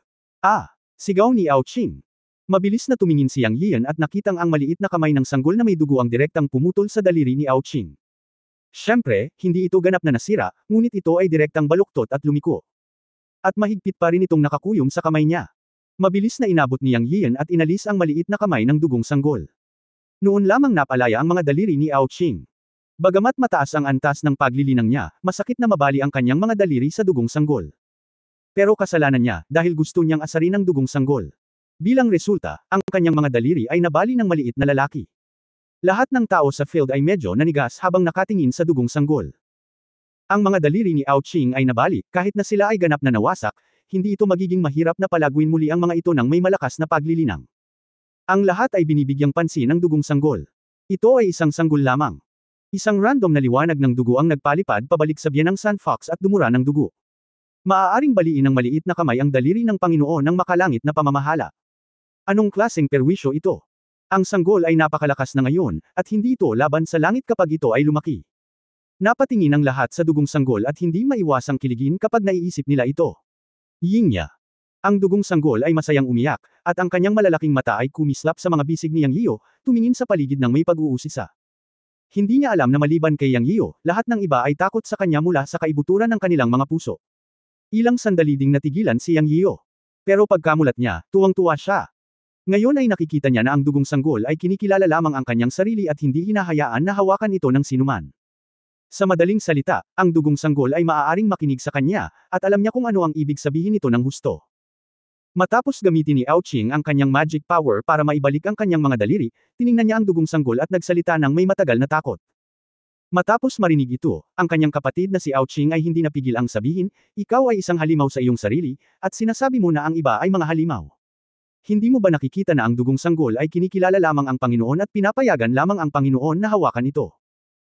A: Sigaw ni Ouching. Mabilis na tumingin si Yang Yian at nakitang ang maliit na kamay ng sanggol na may dugo ang direktang pumutol sa daliri ni Ouching. Siyempre, hindi ito ganap na nasira, ngunit ito ay direktang baluktot at lumiko. At mahigpit pa rin itong nakakuyom sa kamay niya. Mabilis na inabot ni Yang Yian at inalis ang maliit na kamay ng dugong sanggol. Noon lamang napalaya ang mga daliri ni Aoqing. Bagamat mataas ang antas ng paglilinang niya, masakit na mabali ang kanyang mga daliri sa dugong sanggol. Pero kasalanan niya, dahil gusto niyang asarin ang dugong sanggol. Bilang resulta, ang kanyang mga daliri ay nabali ng maliit na lalaki. Lahat ng tao sa field ay medyo nanigas habang nakatingin sa dugong sanggol. Ang mga daliri ni Aoqing ay nabali, kahit na sila ay ganap na nawasak, hindi ito magiging mahirap na palaguin muli ang mga ito ng may malakas na paglilinang. Ang lahat ay binibigyang pansin ng dugong sanggol. Ito ay isang sanggol lamang. Isang random na liwanag ng dugo ang nagpalipad pabalik sa biyanang Sun Fox at dumura ng dugo. Maaaring baliin ng maliit na kamay ang daliri ng Panginoon ng makalangit na pamamahala. Anong klaseng perwisyo ito? Ang sanggol ay napakalakas na ngayon, at hindi ito laban sa langit kapag ito ay lumaki. Napatingin ang lahat sa dugong sanggol at hindi maiwasang kiligin kapag naiisip nila ito. Yingya. Ang dugong sanggol ay masayang umiyak, at ang kanyang malalaking mata ay kumislap sa mga bisig ni Yang Yiyo, tumingin sa paligid ng may pag-uusisa. Hindi niya alam na maliban kay Yang Yiyo, lahat ng iba ay takot sa kanya mula sa kaibuturan ng kanilang mga puso. Ilang sandali ding natigilan si Yang Yiyo. Pero pagkamulat niya, tuwang-tuwa siya. Ngayon ay nakikita niya na ang dugong sanggol ay kinikilala lamang ang kanyang sarili at hindi hinahayaan na hawakan ito ng sinuman. Sa madaling salita, ang dugong sanggol ay maaaring makinig sa kanya, at alam niya kung ano ang ibig sabihin nito ng husto. Matapos gamitin ni Aoqing ang kanyang magic power para maibalik ang kanyang mga daliri, tiningnan niya ang dugong sanggol at nagsalita ng may matagal na takot. Matapos marinig ito, ang kanyang kapatid na si Aoqing ay hindi napigil ang sabihin, ikaw ay isang halimaw sa iyong sarili, at sinasabi mo na ang iba ay mga halimaw. Hindi mo ba nakikita na ang dugong sanggol ay kinikilala lamang ang Panginoon at pinapayagan lamang ang Panginoon na hawakan ito?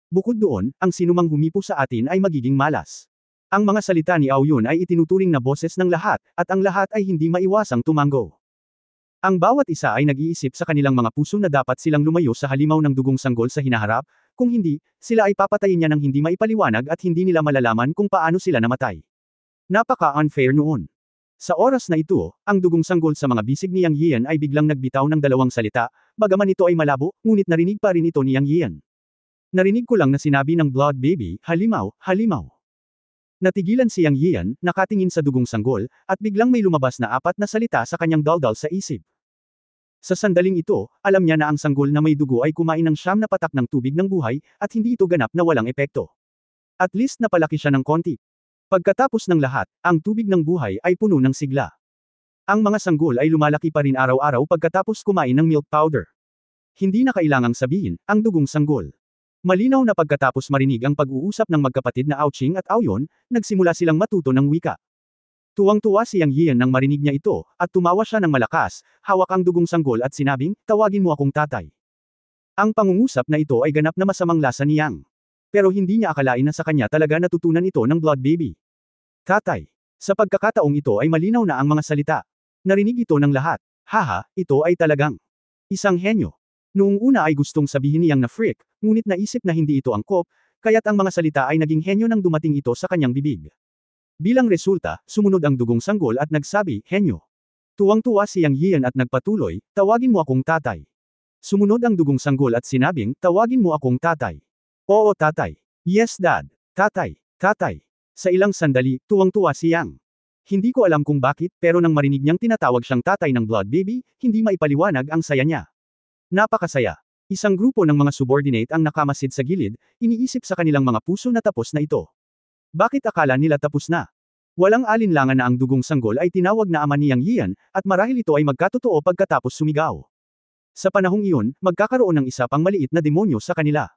A: Bukod doon, ang sinumang humipo sa atin ay magiging malas. Ang mga salita ni Aoyun ay itinuturing na boses ng lahat, at ang lahat ay hindi maiwasang tumango. Ang bawat isa ay nag-iisip sa kanilang mga puso na dapat silang lumayo sa halimaw ng dugong sanggol sa hinaharap, kung hindi, sila ay papatayin niya ng hindi maipaliwanag at hindi nila malalaman kung paano sila namatay. Napaka-unfair noon. Sa oras na ito, ang dugong sanggol sa mga bisig ni Yang Yian ay biglang nagbitaw ng dalawang salita, bagaman ito ay malabo, ngunit narinig pa rin ito ni Yang Yian. Narinig ko lang na sinabi ng Blood Baby, halimaw, halimaw. Natigilan si Yang Yian, nakatingin sa dugong sanggol, at biglang may lumabas na apat na salita sa kanyang daldal sa isip. Sa sandaling ito, alam niya na ang sanggol na may dugo ay kumain ng 9 na patak ng tubig ng buhay, at hindi ito ganap na walang epekto. At least napalaki siya ng konti. Pagkatapos ng lahat, ang tubig ng buhay ay puno ng sigla. Ang mga sanggol ay lumalaki pa rin araw-araw pagkatapos kumain ng milk powder. Hindi na kailangang sabihin, ang dugong sanggol. Malinaw na pagkatapos marinig ang pag-uusap ng magkapatid na Aoqing at Aoyun, nagsimula silang matuto ng wika. Tuwang-tuwa si Yang Yian nang marinig niya ito, at tumawa siya ng malakas, hawak ang dugong sanggol at sinabing, tawagin mo akong tatay. Ang pangungusap na ito ay ganap na masamang lasa ni Yang. Pero hindi niya akalain na sa kanya talaga natutunan ito ng Blood Baby. Tatay. Sa pagkakataong ito ay malinaw na ang mga salita. Narinig ito ng lahat. Haha, ito ay talagang isang henyo. Noong una ay gustong sabihin niyang na freak, ngunit naisip na hindi ito angkop, kaya't ang mga salita ay naging henyo nang dumating ito sa kanyang bibig. Bilang resulta, sumunod ang dugong sanggol at nagsabi, henyo. Tuwang-tuwa si Yang Yian at nagpatuloy, tawagin mo akong tatay. Sumunod ang dugong sanggol at sinabing, tawagin mo akong tatay. Oo tatay. Yes dad. Tatay. Tatay. Sa ilang sandali, tuwang-tuwa si Yang. Hindi ko alam kung bakit, pero nang marinig niyang tinatawag siyang tatay ng Blood Baby, hindi maipaliwanag ang saya niya. Napakasaya. Isang grupo ng mga subordinate ang nakamasid sa gilid, iniisip sa kanilang mga puso na tapos na ito. Bakit akala nila tapos na? Walang alinlangan na ang dugong sanggol ay tinawag na ama ni Yang Yian, at marahil ito ay magkatotoo pagkatapos sumigaw. Sa panahong iyon, magkakaroon ng isa pang maliit na demonyo sa kanila.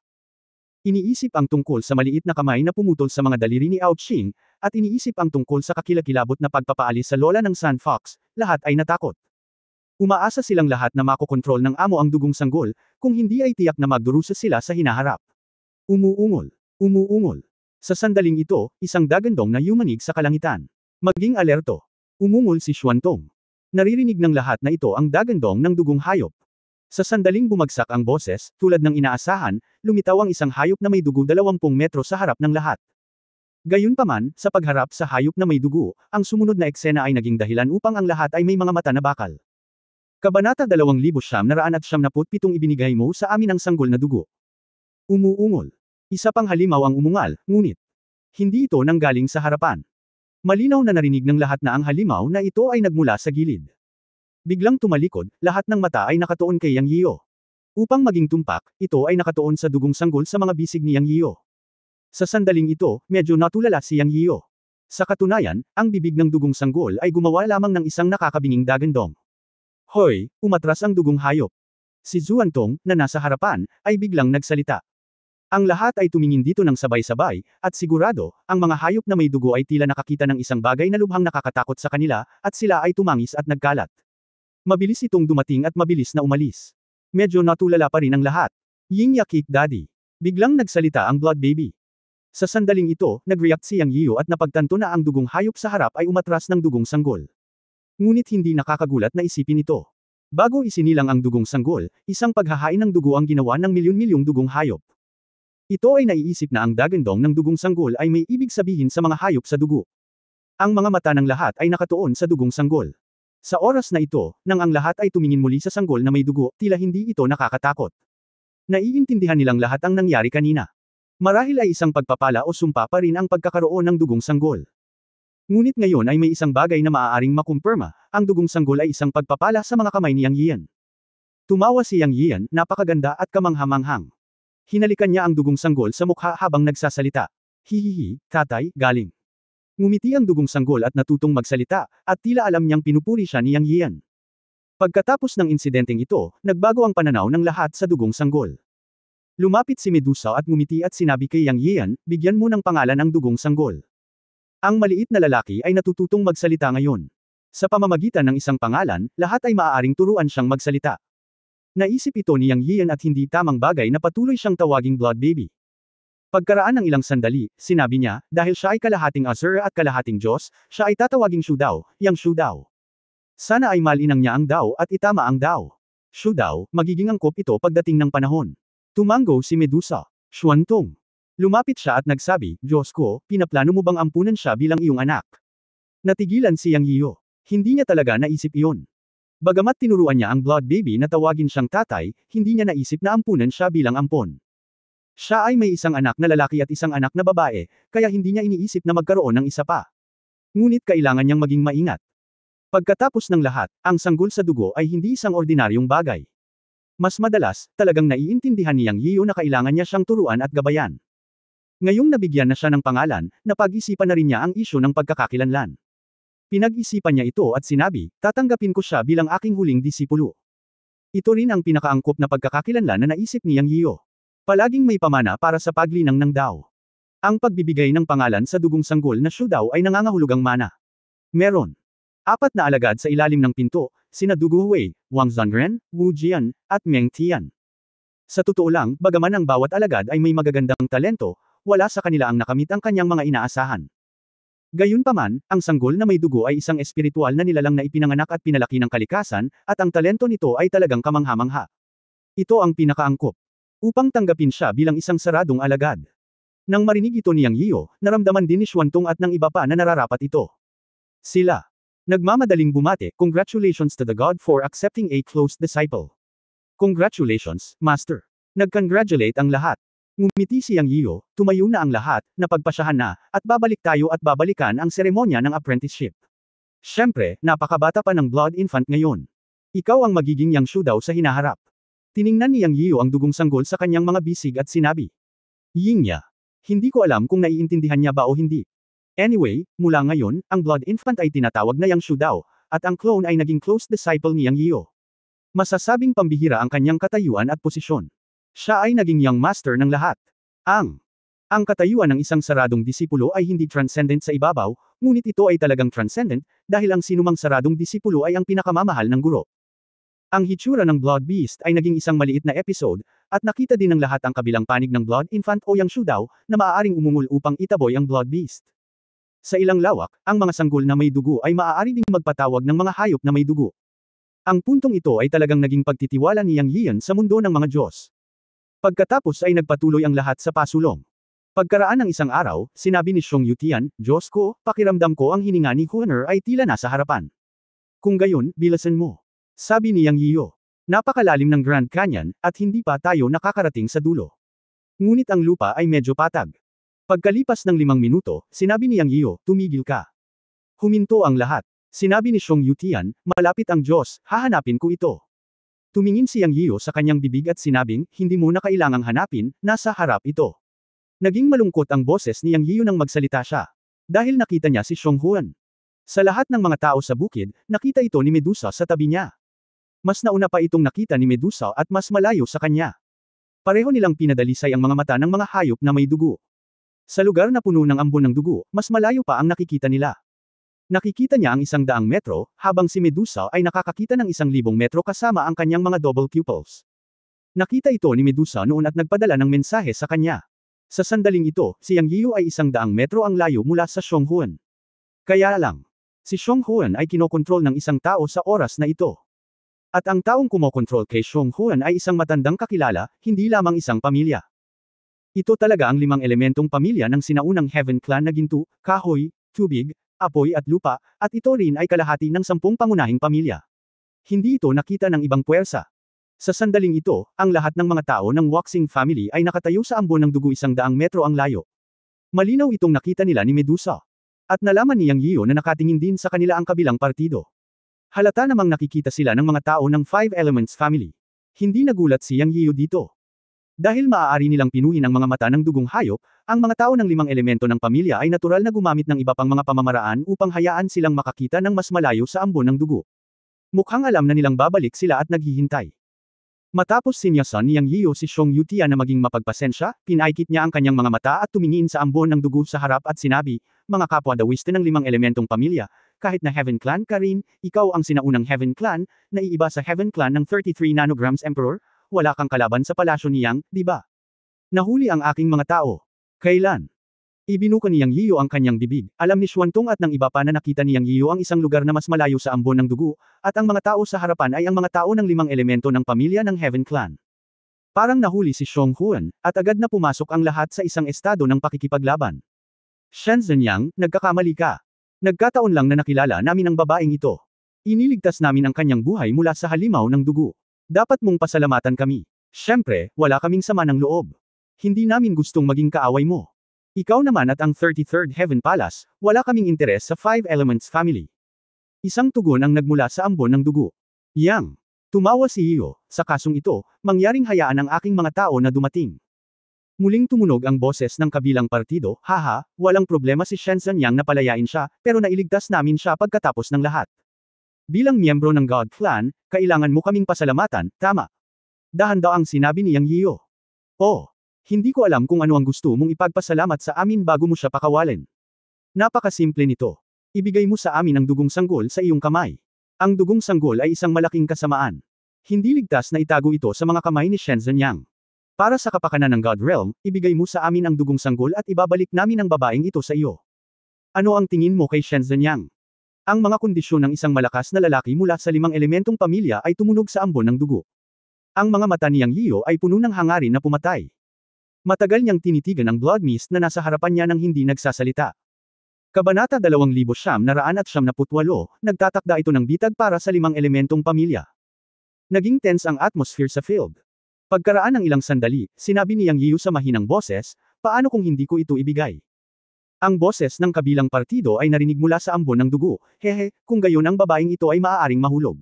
A: Iniisip ang tungkol sa maliit na kamay na pumutol sa mga daliri ni Aoqing, at iniisip ang tungkol sa kakilakilabot na pagpapaalis sa lola ng Sun Fox, lahat ay natakot. Umaasa silang lahat na makokontrol ng amo ang dugong sanggol, kung hindi ay tiyak na magdurusa sila sa hinaharap. Umuungol. Umuungol. Sa sandaling ito, isang dagandong na yumanig sa kalangitan. Maging alerto. Umungol si Xuantong. Naririnig ng lahat na ito ang dagandong ng dugong hayop. Sa sandaling bumagsak ang boses, tulad ng inaasahan, lumitaw ang isang hayop na may dugo 20 metro sa harap ng lahat. Gayunpaman, sa pagharap sa hayop na may dugo, ang sumunod na eksena ay naging dahilan upang ang lahat ay may mga mata na bakal. Kabanata 2997 ibinigay mo sa amin ang sanggol na dugo. Umuungol. Isa pang halimaw ang umungal, ngunit hindi ito nanggaling sa harapan. Malinaw na narinig ng lahat na ang halimaw na ito ay nagmula sa gilid. Biglang tumalikod, lahat ng mata ay nakatuon kay Yang Yiyo. Upang maging tumpak, ito ay nakatuon sa dugong sanggol sa mga bisig ni Yang Yiyo. Sa sandaling ito, medyo natulala si Yang Yiyo. Sa katunayan, ang bibig ng dugong sanggol ay gumawa lamang ng isang nakakabinging dagandong. Hoy, umatras ang dugong hayop. Si Zuantong, na nasa harapan, ay biglang nagsalita. Ang lahat ay tumingin dito ng sabay-sabay, at sigurado, ang mga hayop na may dugo ay tila nakakita ng isang bagay na lubhang nakakatakot sa kanila, at sila ay tumangis at nagkalat. Mabilis itong dumating at mabilis na umalis. Medyo natulala pa rin ang lahat. Ying yakik daddy. Biglang nagsalita ang blood baby. Sa sandaling ito, nag-react si Yang Yiyo at napagtanto na ang dugong hayop sa harap ay umatras ng dugong sanggol. Ngunit hindi nakakagulat na isipin ito. Bago isinilang ang dugong sanggol, isang paghahain ng dugo ang ginawa ng milyon-milyong dugong hayop. Ito ay naiisip na ang dagandong ng dugong sanggol ay may ibig sabihin sa mga hayop sa dugo. Ang mga mata ng lahat ay nakatuon sa dugong sanggol. Sa oras na ito, nang ang lahat ay tumingin muli sa sanggol na may dugo, tila hindi ito nakakatakot. Naiintindihan nilang lahat ang nangyari kanina. Marahil ay isang pagpapala o sumpa pa rin ang pagkakaroon ng dugong sanggol. Ngunit ngayon ay may isang bagay na maaaring makumpirma, ang dugong sanggol ay isang pagpapala sa mga kamay ni Yang Yiyan. Tumawa si Yang Yiyan, napakaganda at kamanghamanghang. Hinalikan niya ang dugong sanggol sa mukha habang nagsasalita. Hihihi, tatay, galing. Ngumiti ang dugong sanggol at natutong magsalita, at tila alam niyang pinupuri siya ni Yang Yiyan. Pagkatapos ng insidenteng ito, nagbago ang pananaw ng lahat sa dugong sanggol. Lumapit si Medusa at ngumiti at sinabi kay Yang Yiyan, bigyan mo ng pangalan ang dugong sanggol. Ang maliit na lalaki ay natututong magsalita ngayon. Sa pamamagitan ng isang pangalan, lahat ay maaaring turuan siyang magsalita. Naisip ito ni Yang Yiyan at hindi tamang bagay na patuloy siyang tawaging blood baby. Pagkaraan ng ilang sandali, sinabi niya, dahil siya ay kalahating Azure at kalahating Diyos, siya ay tatawaging Shu Dao, Yang Shu Dao. Sana ay malinang niya ang Dao at itama ang Dao. Shu Dao, magiging angkop ito pagdating ng panahon. Tumango si Medusa. Xuantong. Lumapit siya at nagsabi, Diyos ko, pinaplano mo bang ampunan siya bilang iyong anak? Natigilan si Yang Yiyo. Hindi niya talaga naisip iyon. Bagamat tinuruan niya ang blood baby na tawagin siyang tatay, hindi niya naisip na ampunan siya bilang ampon. Siya ay may isang anak na lalaki at isang anak na babae, kaya hindi niya iniisip na magkaroon ng isa pa. Ngunit kailangan niyang maging maingat. Pagkatapos ng lahat, ang sanggol sa dugo ay hindi isang ordinaryong bagay. Mas madalas, talagang naiintindihan ni Yang Yiyo na kailangan niya siyang turuan at gabayan. Ngayong nabigyan na siya ng pangalan, napag-isipan na rin niya ang isyu ng pagkakakilanlan. Pinag-isipan niya ito at sinabi, tatanggapin ko siya bilang aking huling disipulo. Ito rin ang pinakaangkop na pagkakakilanlan na naisip ni Yang Yiyo. Palaging may pamana para sa paglinang ng Dao. Ang pagbibigay ng pangalan sa dugong sanggol na Shu Dao ay nangangahulugang mana. Meron 4 na alagad sa ilalim ng pinto, sina Du Guowei, Wang Zhongren, Wu Jian, at Meng Tian. Sa totoo lang, bagaman ang bawat alagad ay may magagandang talento, wala sa kanila ang nakamit ang kanyang mga inaasahan. Gayunpaman, ang sanggol na may dugo ay isang espiritual na nilalang na ipinanganak at pinalaki ng kalikasan, at ang talento nito ay talagang kamangha-mangha. Ito ang pinakaangkop. Upang tanggapin siya bilang isang saradong alagad. Nang marinig ito ni Yang Yiyo, naramdaman din ni Xuantong at ng iba pa na nararapat ito. Sila. Nagmamadaling bumate, congratulations to the god for accepting a close disciple. Congratulations, master. Nag-congratulate ang lahat. Ngumiti si Yang Yiyo, tumayo na ang lahat, napagpasyahan na, at babalik tayo at babalikan ang seremonya ng apprenticeship. Siyempre, napakabata pa ng blood infant ngayon. Ikaw ang magiging Yang Shu Dao sa hinaharap. Tiningnan ni Yang Yiyo ang dugong sanggol sa kanyang mga bisig at sinabi. Ying niya. Hindi ko alam kung naiintindihan niya ba o hindi. Anyway, mula ngayon, ang blood infant ay tinatawag na Yang Shu Dao, at ang clone ay naging close disciple ni Yang Yiyo. Masasabing pambihira ang kanyang katayuan at posisyon. Siya ay naging young master ng lahat. Ang katayuan ng isang saradong disipulo ay hindi transcendent sa ibabaw, ngunit ito ay talagang transcendent, dahil ang sinumang saradong disipulo ay ang pinakamamahal ng guro. Ang hitsura ng Blood Beast ay naging isang maliit na episode, at nakita din ng lahat ang kabilang panig ng Blood Infant o Yang Shu Dao, na maaaring umungol upang itaboy ang Blood Beast. Sa ilang lawak, ang mga sanggol na may dugo ay maaari ding magpatawag ng mga hayop na may dugo. Ang puntong ito ay talagang naging pagtitiwala ni Yang Yiyan sa mundo ng mga Diyos. Pagkatapos ay nagpatuloy ang lahat sa pasulong. Pagkaraan ng isang araw, sinabi ni Xiong Yutian, Diyos ko, pakiramdam ko ang hininga ni Huaner ay tila nasa harapan. Kung gayon, bilasan mo. Sabi ni Yang Yiyo. Napakalalim ng Grand Canyon, at hindi pa tayo nakakarating sa dulo. Ngunit ang lupa ay medyo patag. Pagkalipas ng 5 minuto, sinabi ni Yang Yiyo, tumigil ka. Huminto ang lahat. Sinabi ni Xiong Yutian, malapit ang Diyos, hahanapin ko ito. Tumingin si Yang Yiyo sa kanyang bibig at sinabing, hindi mo na kailangang hanapin, nasa harap ito. Naging malungkot ang boses ni Yang Yiyo nang magsalita siya. Dahil nakita niya si Xiong Huan. Sa lahat ng mga tao sa bukid, nakita ito ni Medusa sa tabi niya. Mas nauna pa itong nakita ni Medusa at mas malayo sa kanya. Pareho nilang pinadalisay ang mga mata ng mga hayop na may dugo. Sa lugar na puno ng ambon ng dugo, mas malayo pa ang nakikita nila. Nakikita niya ang 100 metro, habang si Medusa ay nakakakita ng 1,000 metro kasama ang kanyang mga double pupils. Nakita ito ni Medusa noon at nagpadala ng mensahe sa kanya. Sa sandaling ito, si Yang Yiyo ay 100 metro ang layo mula sa Xiong Huan. Kaya lang, si Xiong Huan ay kinokontrol ng isang tao sa oras na ito. At ang taong kumokontrol kay Xiong Huan ay isang matandang kakilala, hindi lamang isang pamilya. Ito talaga ang 5 elementong pamilya ng sinaunang Heaven Clan na ginto, kahoy, tubig, apoy at lupa, at ito rin ay kalahati ng 10 pangunahing pamilya. Hindi ito nakita ng ibang puwersa. Sa sandaling ito, ang lahat ng mga tao ng Waxing family ay nakatayo sa ambon ng dugo 100 metro ang layo. Malinaw itong nakita nila ni Medusa. At nalaman ni Yang Yiyo na nakatingin din sa kanila ang kabilang partido. Halata namang nakikita sila ng mga tao ng Five Elements family. Hindi nagulat si Yang Yiyo dito. Dahil maaari nilang pinuhin ang mga mata ng dugong hayop, ang mga tao ng 5 elemento ng pamilya ay natural na gumamit ng iba pang mga pamamaraan upang hayaan silang makakita ng mas malayo sa ambon ng dugo. Mukhang alam na nilang babalik sila at naghihintay. Matapos sinyasan ni Yang Yiyo si Xiong Yutia na maging mapagpasensya, pinaikit niya ang kanyang mga mata at tumingin sa ambon ng dugo sa harap at sinabi, mga kapwa dawiste ng 5 elementong pamilya, kahit na Heaven Clan ka rin, ikaw ang sinaunang Heaven Clan, na iiba sa Heaven Clan ng 33 nanograms Emperor, wala kang kalaban sa palasyo ni Yang, di ba? Nahuli ang aking mga tao. Kailan? Ibinuka ni Yang Yiyo ang kanyang bibig, alam ni Xuantong at ng iba pa na nakita ni Yang Yiyo ang isang lugar na mas malayo sa ambon ng dugo, at ang mga tao sa harapan ay ang mga tao ng 5 elemento ng pamilya ng Heaven Clan. Parang nahuli si Xiong Huan, at agad na pumasok ang lahat sa isang estado ng pakikipaglaban. Shenzhen Yang, nagkakamali ka. Nagkataon lang na nakilala namin ang babaeng ito. Iniligtas namin ang kanyang buhay mula sa halimaw ng dugo. Dapat mong pasalamatan kami. Siyempre, wala kaming sama ng loob. Hindi namin gustong maging kaaway mo. Ikaw naman at ang 33rd Heaven Palace, wala kaming interes sa Five Elements family. Isang tugon ang nagmula sa ambon ng dugo. Yang. Tumawa si Yiyo, sa kasong ito, mangyaring hayaan ang aking mga tao na dumating. Muling tumunog ang boses ng kabilang partido, haha, walang problema si Shenzhen Yang na palayain siya, pero nailigtas namin siya pagkatapos ng lahat. Bilang miyembro ng God Clan, kailangan mo kaming pasalamatan, tama. Dahan-daang sinabi ni Yang Yiyo. Oh, hindi ko alam kung ano ang gusto mong ipagpasalamat sa amin bago mo siya pakawalin. Napakasimple nito. Ibigay mo sa amin ang dugong sanggol sa iyong kamay. Ang dugong sanggol ay isang malaking kasamaan. Hindi ligtas na itago ito sa mga kamay ni Shenzhen Yang. Para sa kapakanan ng God Realm, ibigay mo sa amin ang dugong sanggol at ibabalik namin ang babaeng ito sa iyo. Ano ang tingin mo kay Shenzhen Yang? Ang mga kondisyon ng isang malakas na lalaki mula sa 5 elementong pamilya ay tumunog sa ambon ng dugo. Ang mga mata ni Yang Yiyo ay puno ng hangarin na pumatay. Matagal niyang tinitigan ang blood mist na nasa harapan niya nang hindi nagsasalita. Kabanata 2,978, nagtatakda ito ng bitag para sa 5 elementong pamilya. Naging tense ang atmosphere sa field. Pagkaraan ng ilang sandali, sinabi ni Yang Yiyo sa mahinang boses, paano kung hindi ko ito ibigay? Ang boses ng kabilang partido ay narinig mula sa ambon ng dugo, hehe, kung gayon ang babaeng ito ay maaaring mahulog.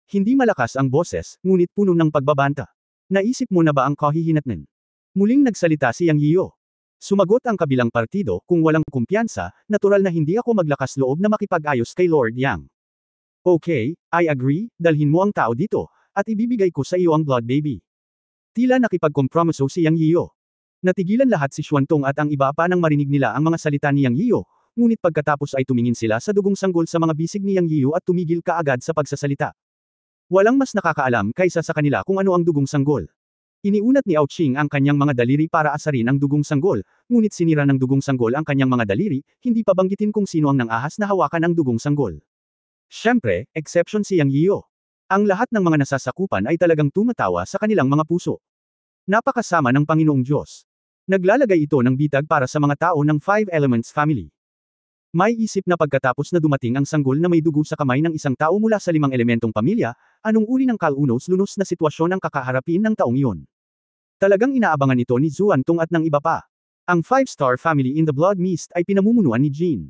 A: Hindi malakas ang boses, ngunit puno ng pagbabanta. Naisip mo na ba ang kahihinatnan? Muling nagsalita si Yang Yiyo. Sumagot ang kabilang partido, kung walang kumpiyansa, natural na hindi ako maglakas loob na makipag-ayos kay Lord Yang. Okay, I agree, dalhin mo ang tao dito, at ibibigay ko sa iyo ang blood baby. Tila nakipagkompromiso si Yang Yiyo. Natigilan lahat si Xuantong at ang iba pa nang marinig nila ang mga salita ni Yang Yiyo, ngunit pagkatapos ay tumingin sila sa dugong sanggol sa mga bisig ni Yang Yiyo at tumigil kaagad sa pagsasalita. Walang mas nakakaalam kaysa sa kanila kung ano ang dugong sanggol. Iniunat ni Ouching ang kanyang mga daliri para asarin ang dugong sanggol, ngunit sinira ng dugong sanggol ang kanyang mga daliri, hindi pa banggitin kung sino ang nangahas na hawakan ang dugong sanggol. Siyempre, exception si Yang Yiyo. Ang lahat ng mga nasasakupan ay talagang tumatawa sa kanilang mga puso. Napakasama ng Panginoong Diyos. Naglalagay ito ng bitag para sa mga tao ng Five Elements family. May isip na pagkatapos na dumating ang sanggol na may dugo sa kamay ng isang tao mula sa 5 elementong pamilya, anong uri ng kalunos-lunos na sitwasyon ang kakaharapin ng taong iyon? Talagang inaabangan ito ni Xuantong at ng iba pa. Ang 5-star family in the Blood Mist ay pinamumunuan ni Jin.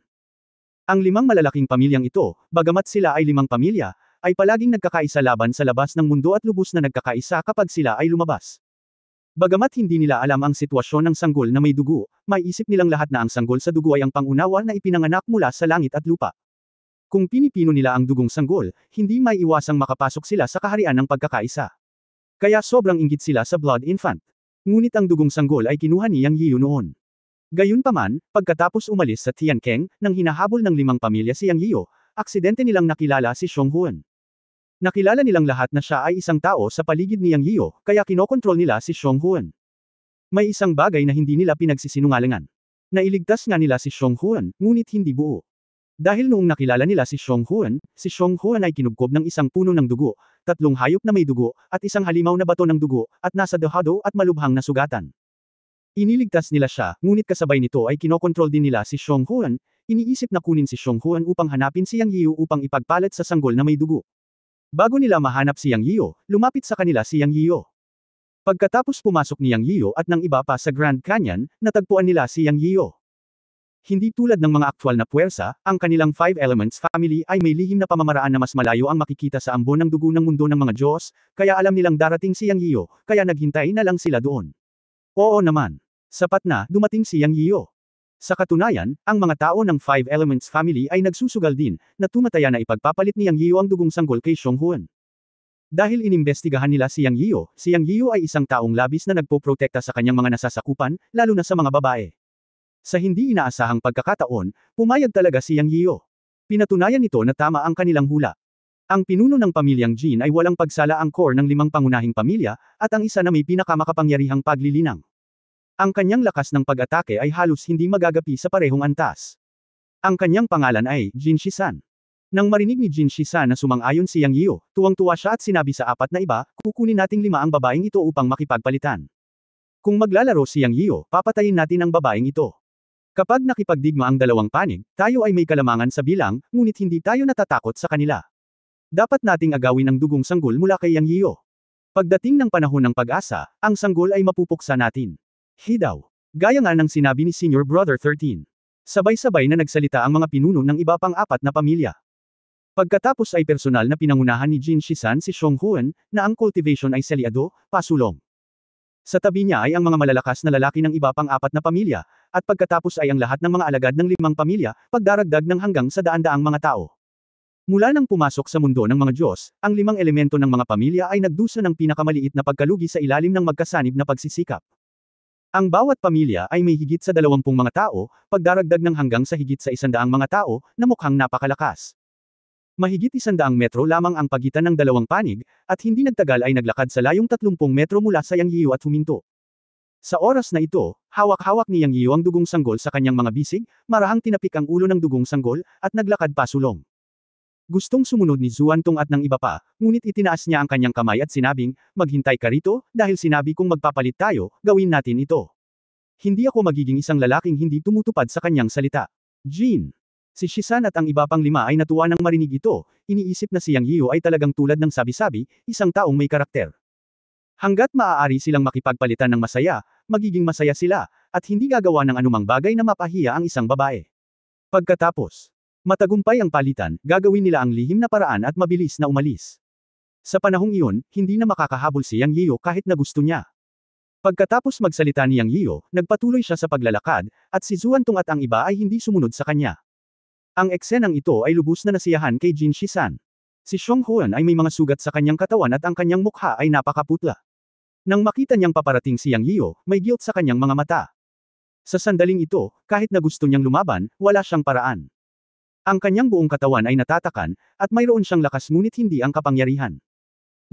A: Ang 5 malalaking pamilyang ito, bagamat sila ay 5 pamilya, ay palaging nagkakaisa laban sa labas ng mundo at lubos na nagkakaisa kapag sila ay lumabas. Bagamat hindi nila alam ang sitwasyon ng sanggol na may dugo, may isip nilang lahat na ang sanggol sa dugo ay ang pangunawa na ipinanganak mula sa langit at lupa. Kung pinipino nila ang dugong sanggol, hindi may iwasang makapasok sila sa kaharian ng pagkakaisa. Kaya sobrang inggit sila sa Blood Infant. Ngunit ang dugong sanggol ay kinuha ni Yang Yiyu noon. Gayunpaman, pagkatapos umalis sa Tiankeng, nang hinahabol ng 5 pamilya si Yang Yiyu, aksidente nilang nakilala si Xiong Huan. Nakilala nilang lahat na siya ay isang tao sa paligid ni Yang Yiyu, kaya kinokontrol nila si Xiong Huan. May isang bagay na hindi nila pinagsisinungalingan. Nailigtas nga nila si Xiong Huan, ngunit hindi buo. Dahil noong nakilala nila si Xiong Huan ay kinubkob ng isang puno ng dugo, 3 hayop na may dugo, at isang halimaw na bato ng dugo, at nasa dehado at malubhang na sugatan. Iniligtas nila siya, ngunit kasabay nito ay kinokontrol din nila si Xiong Huan, iniisip na kunin si Xiong Huan upang hanapin si Yang Yiyu upang ipagpalit sa sanggol na may dugo. Bago nila mahanap si Yang Yiyu, lumapit sa kanila si Yang Yiyu. Pagkatapos pumasok ni Yang Yiyu at ng iba pa sa Grand Canyon, natagpuan nila si Yang Yiyu. Hindi tulad ng mga aktwal na puwersa, ang kanilang 5 Elements family ay may lihim na pamamaraan na mas malayo ang makikita sa ambon ng dugo ng mundo ng mga Diyos, kaya alam nilang darating si Yang Yiyu, kaya naghintay na lang sila doon. Oo naman. Sapat na, dumating si Yang Yiyu. Sa katunayan, ang mga tao ng 5 Elements family ay nagsusugal din, na tumataya na ipagpapalit ni Yang Yiyu ang dugong sanggol kay Xiong Huan. Dahil inimbestigahan nila si Yang Yiyu ay isang taong labis na nagpoprotekta sa kanyang mga nasasakupan, lalo na sa mga babae. Sa hindi inaasahang pagkakataon, pumayag talaga si Yang Yiyu. Pinatunayan nito na tama ang kanilang hula. Ang pinuno ng pamilyang Jin ay walang pagsala ang core ng 5 pangunahing pamilya, at ang isa na may pinakamakapangyarihang paglilinang. Ang kanyang lakas ng pag-atake ay halos hindi magagapi sa parehong antas. Ang kanyang pangalan ay Jin Shisan. Nang marinig ni Jin Shisan na sumang-ayon si Yang Yiyu, tuwang-tuwa siya at sinabi sa 4 na iba, kukunin nating 5 ang babaeng ito upang makipagpalitan. Kung maglalaro si Yang Yiyu, papatayin natin ang babaeng ito. Kapag nakipagdigma ang 2 panig, tayo ay may kalamangan sa bilang, ngunit hindi tayo natatakot sa kanila. Dapat nating agawin ang dugong sanggol mula kay Yang Yiyu. Pagdating ng panahon ng pag-asa, ang sanggol ay mapupuksa natin. Hidaw. Gaya nga ng sinabi ni Senior Brother 13. Sabay-sabay na nagsalita ang mga pinuno ng iba pang 4 na pamilya. Pagkatapos ay personal na pinangunahan ni Jin Shisan si Xiong Huan, na ang cultivation ay selyado, pasulong. Sa tabi niya ay ang mga malalakas na lalaki ng iba pang 4 na pamilya, at pagkatapos ay ang lahat ng mga alagad ng 5 pamilya, pagdaragdag ng hanggang sa daan-daang mga tao. Mula nang pumasok sa mundo ng mga Diyos, ang 5 elemento ng mga pamilya ay nagdusa ng pinakamaliit na pagkalugi sa ilalim ng magkasanib na pagsisikap. Ang bawat pamilya ay may higit sa 20 mga tao, pagdaragdag ng hanggang sa higit sa 100 mga tao, na mukhang napakalakas. Mahigit 100 metro lamang ang pagitan ng 2 panig, at hindi nagtagal ay naglakad sa layong 30 metro mula sa Yang Yiyu at huminto. Sa oras na ito, hawak-hawak ni Yang Yiyu ang dugong sanggol sa kanyang mga bisig, marahang tinapik ang ulo ng dugong sanggol, at naglakad pasulong. Gustong sumunod ni Zuantong at ng iba pa, ngunit itinaas niya ang kanyang kamay at sinabing, maghintay ka rito, dahil sinabi kong magpapalit tayo, gawin natin ito. Hindi ako magiging isang lalaking hindi tumutupad sa kanyang salita. Jin. Si Shisan at ang iba pang 5 ay natuwa nang marinig ito, iniisip na si Yang Yiyu ay talagang tulad ng sabi-sabi, isang taong may karakter. Hanggat maaari silang makipagpalitan ng masaya, magiging masaya sila, at hindi gagawa ng anumang bagay na mapahiya ang isang babae. Pagkatapos, matagumpay ang palitan, gagawin nila ang lihim na paraan at mabilis na umalis. Sa panahong iyon, hindi na makakahabol si Yang Yiyu kahit na gusto niya. Pagkatapos magsalita ni Yang Yiyu, nagpatuloy siya sa paglalakad, at si Zuantong at ang iba ay hindi sumunod sa kanya. Ang eksenang ito ay lubos na nasiyahan kay Jin Shisan. Si Xiong Huan ay may mga sugat sa kanyang katawan at ang kanyang mukha ay napakaputla. Nang makita niyang paparating si Yang Yiyu, may guilt sa kanyang mga mata. Sa sandaling ito, kahit na gusto niyang lumaban, wala siyang paraan. Ang kanyang buong katawan ay natatakan, at mayroon siyang lakas ngunit hindi ang kapangyarihan.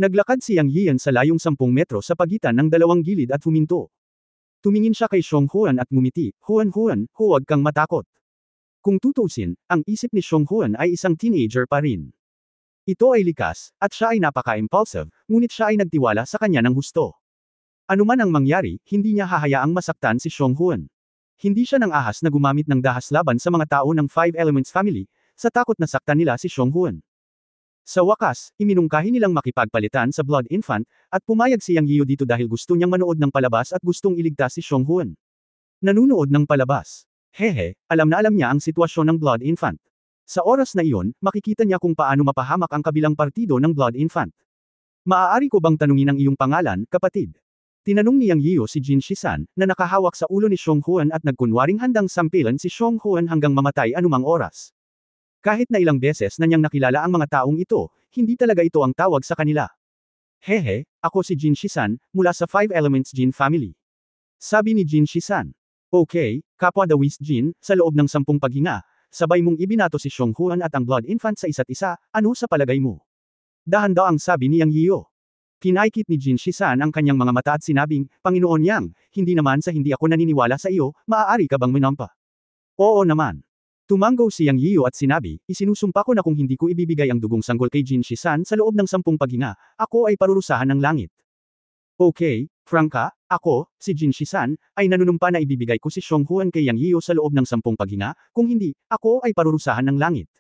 A: Naglakad si Yang Yiyan sa layong 10 metro sa pagitan ng 2 gilid at huminto. Tumingin siya kay Xiong Huan at ngumiti, Huan, huwag kang matakot. Kung tutuusin, ang isip ni Xiong Huan ay isang teenager pa rin. Ito ay likas, at siya ay napaka-impulsive, ngunit siya ay nagtiwala sa kanya ng husto. Anuman ang mangyari, hindi niya hahayaang masaktan si Xiong Huan. Hindi siya nang ahas na gumamit ng dahas laban sa mga tao ng 5 Elements family, sa takot na saktan nila si Xiong Huan. Sa wakas, iminungkahi nilang makipagpalitan sa Blood Infant, at pumayag si Yang Yiyu dito dahil gusto niyang manood ng palabas at gustong iligtas si Xiong Huan. Nanunood ng palabas. Hehe, alam na alam niya ang sitwasyon ng Blood Infant. Sa oras na iyon, makikita niya kung paano mapahamak ang kabilang partido ng Blood Infant. Maaari ko bang tanungin ang iyong pangalan, kapatid? Tinanong ni Yang Yiyo si Jin Shisan, na nakahawak sa ulo ni Xiong Huan at nagkunwaring handang sampilan si Xiong Huan hanggang mamatay anumang oras. Kahit na ilang beses na niyang nakilala ang mga taong ito, hindi talaga ito ang tawag sa kanila. Hehe, ako si Jin Shisan, mula sa Five Elements Jin Family. Sabi ni Jin Shisan. Okay, kapwa Dawis Jin, sa loob ng 10 paghinga, sabay mong ibinato si Xiong Huan at ang Blood Infant sa isa't isa, ano sa palagay mo? Dahan-daang sabi ni Yang Yiyo. Kinaikit ni Jin Shisan ang kanyang mga mata at sinabing, Panginoon Yang, hindi naman sa hindi ako naniniwala sa iyo, maaari ka bang minampa? Oo naman. Tumanggo si Yang Yiyo at sinabi, isinusumpa ko na kung hindi ko ibibigay ang dugong sanggol kay Jin Shisan sa loob ng 10 paghinga, ako ay parurusahan ng langit. Okay, Franka, ako, si Jin Shisan, ay nanunumpa na ibibigay ko si Xiong Huan kay Yang Yiyo sa loob ng 10 paghinga, kung hindi, ako ay parurusahan ng langit.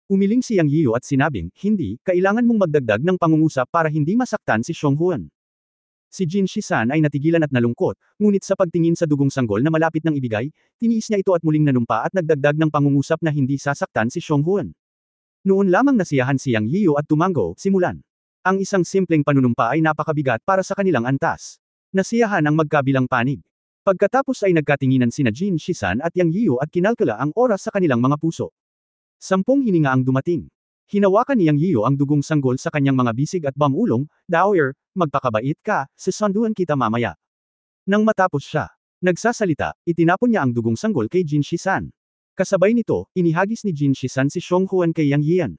A: Umiling si Yang Yiyo at sinabing, hindi, kailangan mong magdagdag ng pangungusap para hindi masaktan si Xiong Huan. Si Jin Shisan ay natigilan at nalungkot, ngunit sa pagtingin sa dugong sanggol na malapit ng ibigay, tiniis niya ito at muling nanumpa at nagdagdag ng pangungusap na hindi sasaktan si Xiong Huan. Noon lamang nasiyahan si Yang Yiyo at tumanggo, simulan. Ang isang simpleng panunumpa ay napakabigat para sa kanilang antas. Nasiyahan ang magkabilang panig. Pagkatapos ay nagkatinginan sina Jin Shisan at Yang Yiyo at kinalkula ang oras sa kanilang mga puso. 10 hininga ang dumating. Hinawakan ni Yang Yiyo ang dugong sanggol sa kanyang mga bisig at bamulong, Daoyer, magpakabait ka, sasanduan kita mamaya. Nang matapos siya, nagsasalita, itinapon niya ang dugong sanggol kay Jin Shisan. Kasabay nito, inihagis ni Jin Shisan si Xiong Huan kay Yang Yian.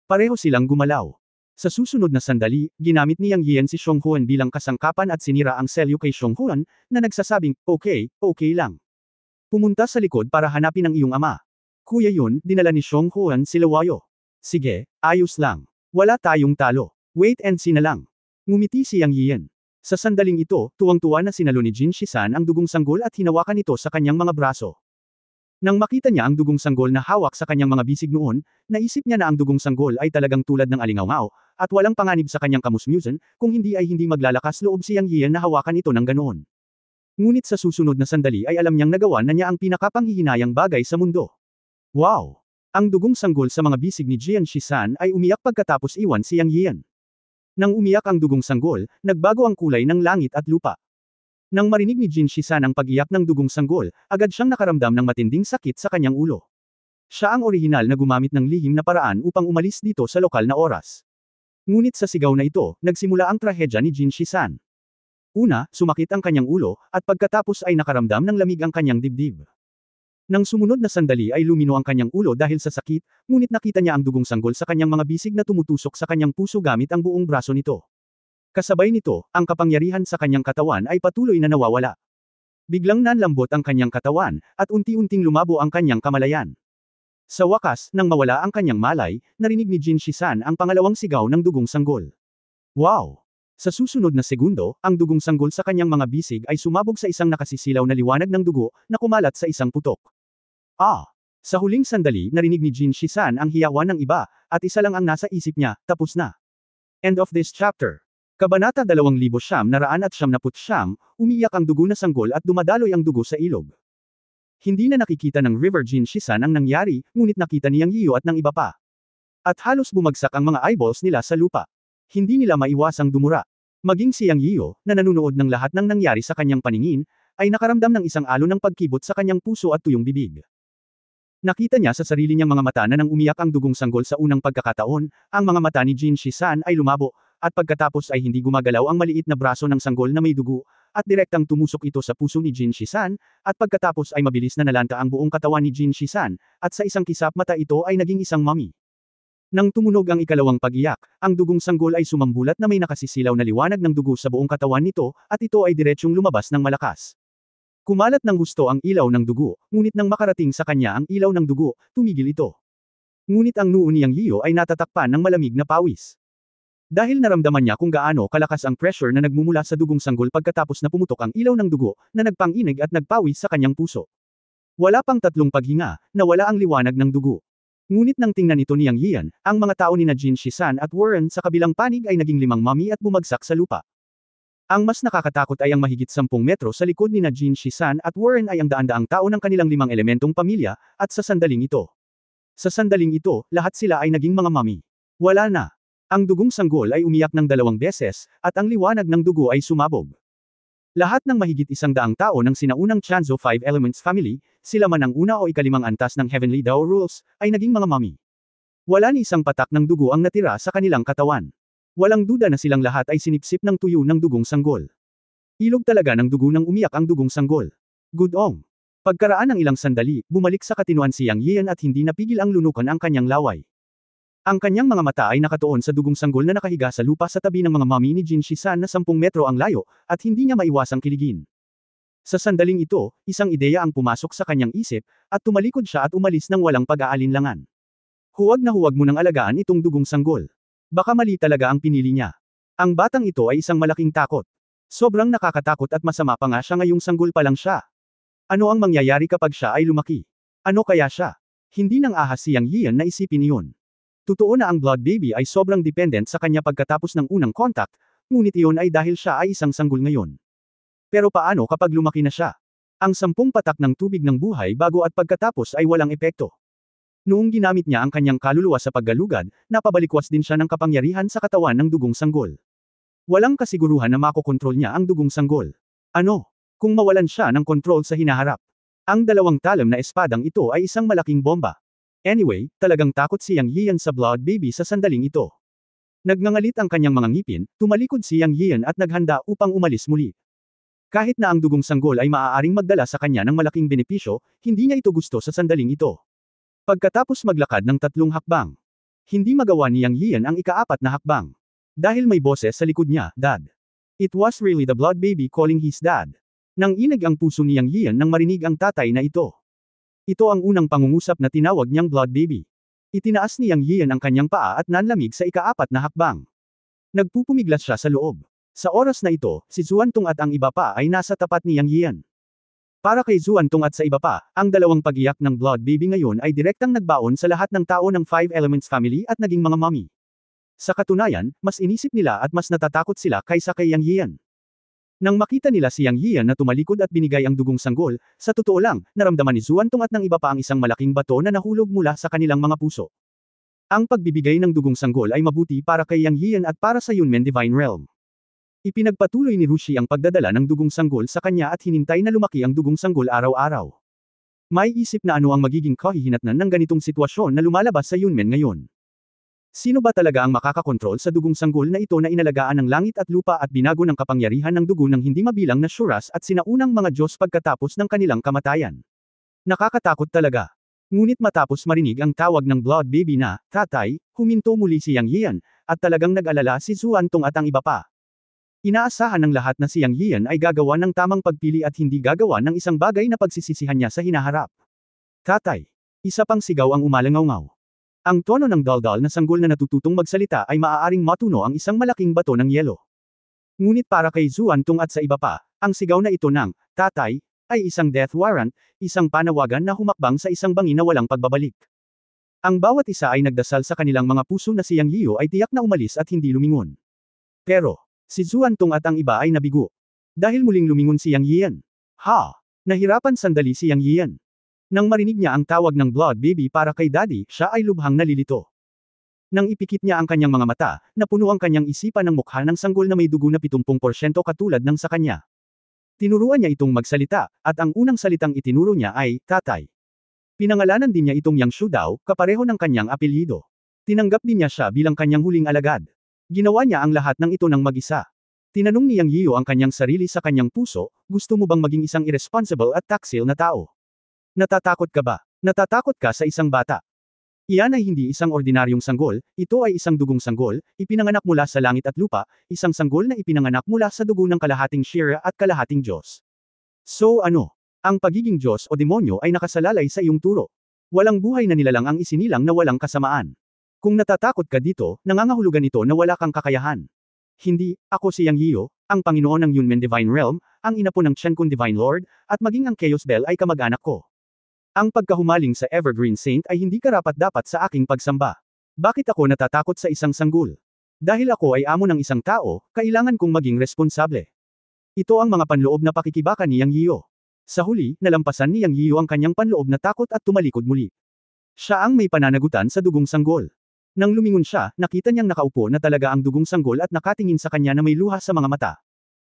A: Pareho silang gumalaw. Sa susunod na sandali, ginamit ni Yang Yian si Xiong Huan bilang kasangkapan at sinira ang selyo kay Xiong Huan, na nagsasabing, okay lang. Pumunta sa likod para hanapin ang iyong ama. Kuya yun, dinala ni Xiong Huan si Lawayo. Sige, ayos lang. Wala tayong talo. Wait and see na lang. Ngumiti si Yang Yian. Sa sandaling ito, tuwang-tuwa na sinalo ni Jin Shisan ang dugong sanggol at hinawakan ito sa kanyang mga braso. Nang makita niya ang dugong sanggol na hawak sa kanyang mga bisig noon, naisip niya na ang dugong sanggol ay talagang tulad ng alingawngaw, at walang panganib sa kanyang kamusmusan, kung hindi ay hindi maglalakas loob si Yang Yian na hawakan ito ng ganoon. Ngunit sa susunod na sandali ay alam niyang nagawa na niya ang pinakapanghihinayang bagay sa mundo. Wow! Ang dugong sanggol sa mga bisig ni Jian Shisan ay umiyak pagkatapos iwan si Yang Yian. Nang umiyak ang dugong sanggol, nagbago ang kulay ng langit at lupa. Nang marinig ni Jin Shisan ang pag-iyak ng dugong sanggol, agad siyang nakaramdam ng matinding sakit sa kanyang ulo. Siya ang orihinal na gumamit ng lihim na paraan upang umalis dito sa lokal na oras. Ngunit sa sigaw na ito, nagsimula ang trahedya ni Jin Shisan. Una, sumakit ang kanyang ulo, at pagkatapos ay nakaramdam ng lamig ang kanyang dibdib. Nang sumunod na sandali ay lumino ang kanyang ulo dahil sa sakit, ngunit nakita niya ang dugong sanggol sa kanyang mga bisig na tumutusok sa kanyang puso gamit ang buong braso nito. Kasabay nito, ang kapangyarihan sa kanyang katawan ay patuloy na nawawala. Biglang nanlambot ang kanyang katawan, at unti-unting lumabo ang kanyang kamalayan. Sa wakas, nang mawala ang kanyang malay, narinig ni Jin Shisan ang pangalawang sigaw ng dugong sanggol. Wow! Sa susunod na segundo, ang dugong sanggol sa kanyang mga bisig ay sumabog sa isang nakasisilaw na liwanag ng dugo, na kumalat sa isang putok. Sa huling sandali, narinig ni Jin Shisan ang hiyawan ng iba, at isa lang ang nasa isip niya, tapos na. End of this chapter. Kabanata 2999, umiiyak ang dugo na sanggol at dumadaloy ang dugo sa ilog. Hindi na nakikita ng River Jin Shisan ang nangyari, ngunit nakita ni Yang Yiyo at ng iba pa. At halos bumagsak ang mga eyeballs nila sa lupa. Hindi nila maiwasang dumura. Maging si Yang Yiyo, na nanunood ng lahat ng nangyari sa kanyang paningin, ay nakaramdam ng isang alon ng pagkibot sa kanyang puso at tuyong bibig. Nakita niya sa sarili niyang mga mata na nang umiyak ang dugong sanggol sa unang pagkakataon, ang mga mata ni Jin Shisan ay lumabo, at pagkatapos ay hindi gumagalaw ang maliit na braso ng sanggol na may dugo, at direktang tumusok ito sa puso ni Jin Shisan, at pagkatapos ay mabilis na nalanta ang buong katawan ni Jin Shisan, at sa isang kisap mata ito ay naging isang mummy. Nang tumunog ang ikalawang pag-iyak, ang dugong sanggol ay sumambulat na may nakasisilaw na liwanag ng dugo sa buong katawan nito, at ito ay diretsyong lumabas ng malakas. Kumalat ng husto ang ilaw ng dugo, ngunit nang makarating sa kanya ang ilaw ng dugo, tumigil ito. Ngunit ang noo ni Yang Yiyo ay natatakpan ng malamig na pawis. Dahil naramdaman niya kung gaano kalakas ang pressure na nagmumula sa dugong sanggol pagkatapos na pumutok ang ilaw ng dugo, na nagpanginig at nagpawis sa kanyang puso. Wala pang 3 paghinga, nawala ang liwanag ng dugo. Ngunit nang tingnan ito ni Yang Yian, ang mga tao ni Jin Shisan at Warren sa kabilang panig ay naging 5 mummy at bumagsak sa lupa. Ang mas nakakatakot ay ang mahigit 10 metro sa likod ni Jin Shisan at Warren ay ang daan-daang tao ng kanilang 5 elementong pamilya, at sa sandaling ito. Sa sandaling ito, lahat sila ay naging mga mami. Wala na. Ang dugong sanggol ay umiyak ng 2 beses, at ang liwanag ng dugo ay sumabog. Lahat ng mahigit 100 tao ng sinaunang Chanzo 5 Elements family, sila man ang una o ikalimang antas ng Heavenly Dao Rules, ay naging mga mami. Wala ni isang patak ng dugo ang natira sa kanilang katawan. Walang duda na silang lahat ay sinipsip ng tuyo ng dugong sanggol. Ilog talaga ng dugo nang umiyak ang dugong sanggol. Gudong. Pagkaraan ng ilang sandali, bumalik sa katinuan si Yang Yian at hindi napigil ang lunukan ang kanyang laway. Ang kanyang mga mata ay nakatuon sa dugong sanggol na nakahiga sa lupa sa tabi ng mga mami ni Jin Shisan na 10 metro ang layo, at hindi niya maiwasang kiligin. Sa sandaling ito, isang ideya ang pumasok sa kanyang isip, at tumalikod siya at umalis ng walang pag-aalinlangan. Huwag na huwag mo nang alagaan itong dugong sanggol. Baka mali talaga ang pinili niya. Ang batang ito ay isang malaking takot. Sobrang nakakatakot at masama pa nga siya ngayong sanggol pa lang siya. Ano ang mangyayari kapag siya ay lumaki? Ano kaya siya? Hindi nang ahas si Yang Yian na isipin iyon. Totoo na ang blood baby ay sobrang dependent sa kanya pagkatapos ng unang contact, ngunit iyon ay dahil siya ay isang sanggol ngayon. Pero paano kapag lumaki na siya? Ang 10 patak ng tubig ng buhay bago at pagkatapos ay walang epekto. Noong ginamit niya ang kanyang kaluluwa sa paggalugad, napabalikwas din siya ng kapangyarihan sa katawan ng dugong sanggol. Walang kasiguruhan na makokontrol niya ang dugong sanggol. Ano? Kung mawalan siya ng kontrol sa hinaharap. Ang 2 talam na espadang ito ay isang malaking bomba. Anyway, talagang takot si Yang Yian sa blood baby sa sandaling ito. Nagngangalit ang kanyang mga ngipin, tumalikod si Yang Yian at naghanda upang umalis muli. Kahit na ang dugong sanggol ay maaaring magdala sa kanya ng malaking benepisyo, hindi niya ito gusto sa sandaling ito. Pagkatapos maglakad ng 3 hakbang, hindi magawa ni Yang Yian ang ika-4 na hakbang. Dahil may boses sa likod niya, Dad. It was really the blood baby calling his dad. Nang inag ang puso ni Yang Yian nang marinig ang tatay na ito. Ito ang unang pangungusap na tinawag niyang blood baby. Itinaas ni Yang Yian ang kanyang paa at nanlamig sa ika-4 na hakbang. Nagpupumiglas siya sa loob. Sa oras na ito, si Zuantong at ang iba pa ay nasa tapat ni Yang Yian. Para kay Zuantong at sa iba pa, ang 2 pag-iyak ng blood baby ngayon ay direktang nagbaon sa lahat ng tao ng 5 Elements family at naging mga mommy. Sa katunayan, mas inisip nila at mas natatakot sila kaysa kay Yang Yian. Nang makita nila si Yang Yian na tumalikod at binigay ang dugong sanggol, sa totoo lang, naramdaman ni Zuantong at ng iba pa ang isang malaking bato na nahulog mula sa kanilang mga puso. Ang pagbibigay ng dugong sanggol ay mabuti para kay Yang Yian at para sa Yunmen Divine Realm. Ipinagpatuloy ni Rushi ang pagdadala ng dugong sanggol sa kanya at hinintay na lumaki ang dugong sanggol araw-araw. May isip na ano ang magiging kahihinatnan ng ganitong sitwasyon na lumalabas sa Yunmen ngayon. Sino ba talaga ang makakakontrol sa dugong sanggol na ito na inalagaan ng langit at lupa at binago ng kapangyarihan ng dugo ng hindi mabilang na Shuras at sinaunang mga Diyos pagkatapos ng kanilang kamatayan? Nakakatakot talaga. Ngunit matapos marinig ang tawag ng blood baby na, Tatay, huminto muli si Yang Yian, at talagang nag-alala si Zuantong at ang iba pa. Inaasahan ng lahat na si Yang Yian ay gagawa ng tamang pagpili at hindi gagawa ng isang bagay na pagsisisihan niya sa hinaharap. Tatay. Isa pang sigaw ang umalangaw-ngaw. Ang tono ng daldal na sanggol na natututong magsalita ay maaaring matuno ang isang malaking bato ng yelo. Ngunit para kay Zuantong at sa iba pa, ang sigaw na ito ng, Tatay, ay isang death warrant, isang panawagan na humakbang sa isang bangin na walang pagbabalik. Ang bawat isa ay nagdasal sa kanilang mga puso na si Yang Yiu ay tiyak na umalis at hindi lumingon. Pero, si Zuantong at ang iba ay nabigo. Dahil muling lumingon si Yang Yian. Ha! Nahirapan sandali si Yang Yian. Nang marinig niya ang tawag ng blood baby para kay daddy, siya ay lubhang nalilito. Nang ipikit niya ang kanyang mga mata, napuno ang kanyang isipan ng mukha ng sanggol na may dugo na 70% katulad ng sa kanya. Tinuruan niya itong magsalita, at ang unang salitang itinuro niya ay, Tatay. Pinangalanan din niya itong Yang Shu daw, kapareho ng kanyang apelyido. Tinanggap din niya siya bilang kanyang huling alagad. Ginawa niya ang lahat ng ito ng mag-isa. Tinanong ni Yang Yiu ang kanyang sarili sa kanyang puso, gusto mo bang maging isang irresponsible at taksil na tao? Natatakot ka ba? Natatakot ka sa isang bata? Iyan ay hindi isang ordinaryong sanggol, ito ay isang dugong sanggol, ipinanganak mula sa langit at lupa, isang sanggol na ipinanganak mula sa dugo ng kalahating Shira at kalahating Diyos. So ano? Ang pagiging Diyos o demonyo ay nakasalalay sa iyong turo. Walang buhay na nilalang ang isinilang na walang kasamaan. Kung natatakot ka dito, nangangahulugan ito na wala kang kakayahan. Hindi, ako si Yang Yiu, ang Panginoon ng Yunmen Divine Realm, ang ina po ng Chen-kun Divine Lord, at maging ang Chaos Bell ay kamag-anak ko. Ang pagkahumaling sa Evergreen Saint ay hindi karapat-dapat sa aking pagsamba. Bakit ako natatakot sa isang sanggol? Dahil ako ay amo ng isang tao, kailangan kong maging responsable. Ito ang mga panloob na pakikibaka ni Yang Yiu. Sa huli, nalampasan ni Yang Yiu ang kanyang panloob na takot at tumalikod muli. Siya ang may pananagutan sa dugong sanggol. Nang lumingon siya, nakita niyang nakaupo na talaga ang dugong sanggol at nakatingin sa kanya na may luha sa mga mata.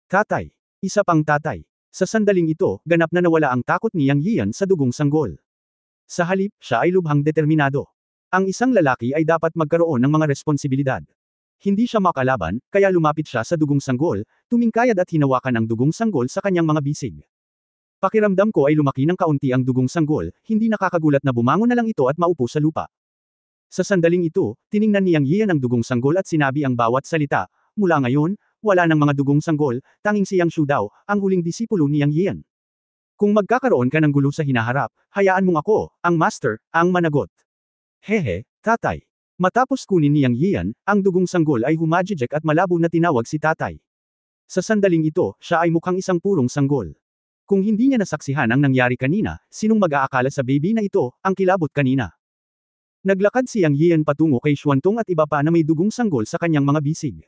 A: Tatay. Isa pang tatay. Sa sandaling ito, ganap na nawala ang takot ni Yang Yian sa dugong sanggol. Sa halip, siya ay lubhang determinado. Ang isang lalaki ay dapat magkaroon ng mga responsibilidad. Hindi siya makalaban, kaya lumapit siya sa dugong sanggol, tumingkayad at hinawakan ang dugong sanggol sa kanyang mga bisig. Pakiramdam ko ay lumaki ng kaunti ang dugong sanggol, hindi nakakagulat na bumangon na lang ito at maupo sa lupa. Sa sandaling ito, tiningnan ni Yang Yian ang dugong sanggol at sinabi ang bawat salita, mula ngayon, wala ng mga dugong sanggol, tanging si Yang Shu daw, ang huling disipulo ni Yang Yian. Kung magkakaroon ka ng gulo sa hinaharap, hayaan mong ako, ang master, ang managot. Hehe, tatay. Matapos kunin ni Yang Yian, ang dugong sanggol ay humajijek at malabo na tinawag si tatay. Sa sandaling ito, siya ay mukhang isang purong sanggol. Kung hindi niya nasaksihan ang nangyari kanina, sinong mag-aakala sa baby na ito, ang kilabot kanina? Naglakad si Yang Yian patungo kay Xuantong at iba pa na may dugong sanggol sa kanyang mga bisig.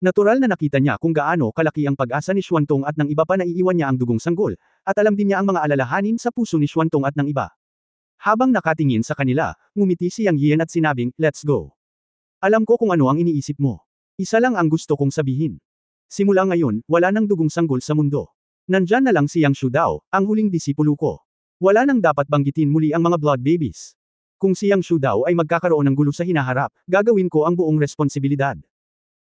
A: Natural na nakita niya kung gaano kalaki ang pag-asa ni Xuantong at ng iba pa na iiwan niya ang dugong sanggol, at alam din niya ang mga alalahanin sa puso ni Xuantong at ng iba. Habang nakatingin sa kanila, ngumiti si Yang Yian at sinabing, "Let's go." Alam ko kung ano ang iniisip mo. Isa lang ang gusto kong sabihin. Simula ngayon, wala nang dugong sanggol sa mundo. Nandyan na lang si Yang Shu daw, ang huling disipulo ko. Wala nang dapat banggitin muli ang mga blood babies. Kung si Yang Shu daw ay magkakaroon ng gulo sa hinaharap, gagawin ko ang buong responsibilidad.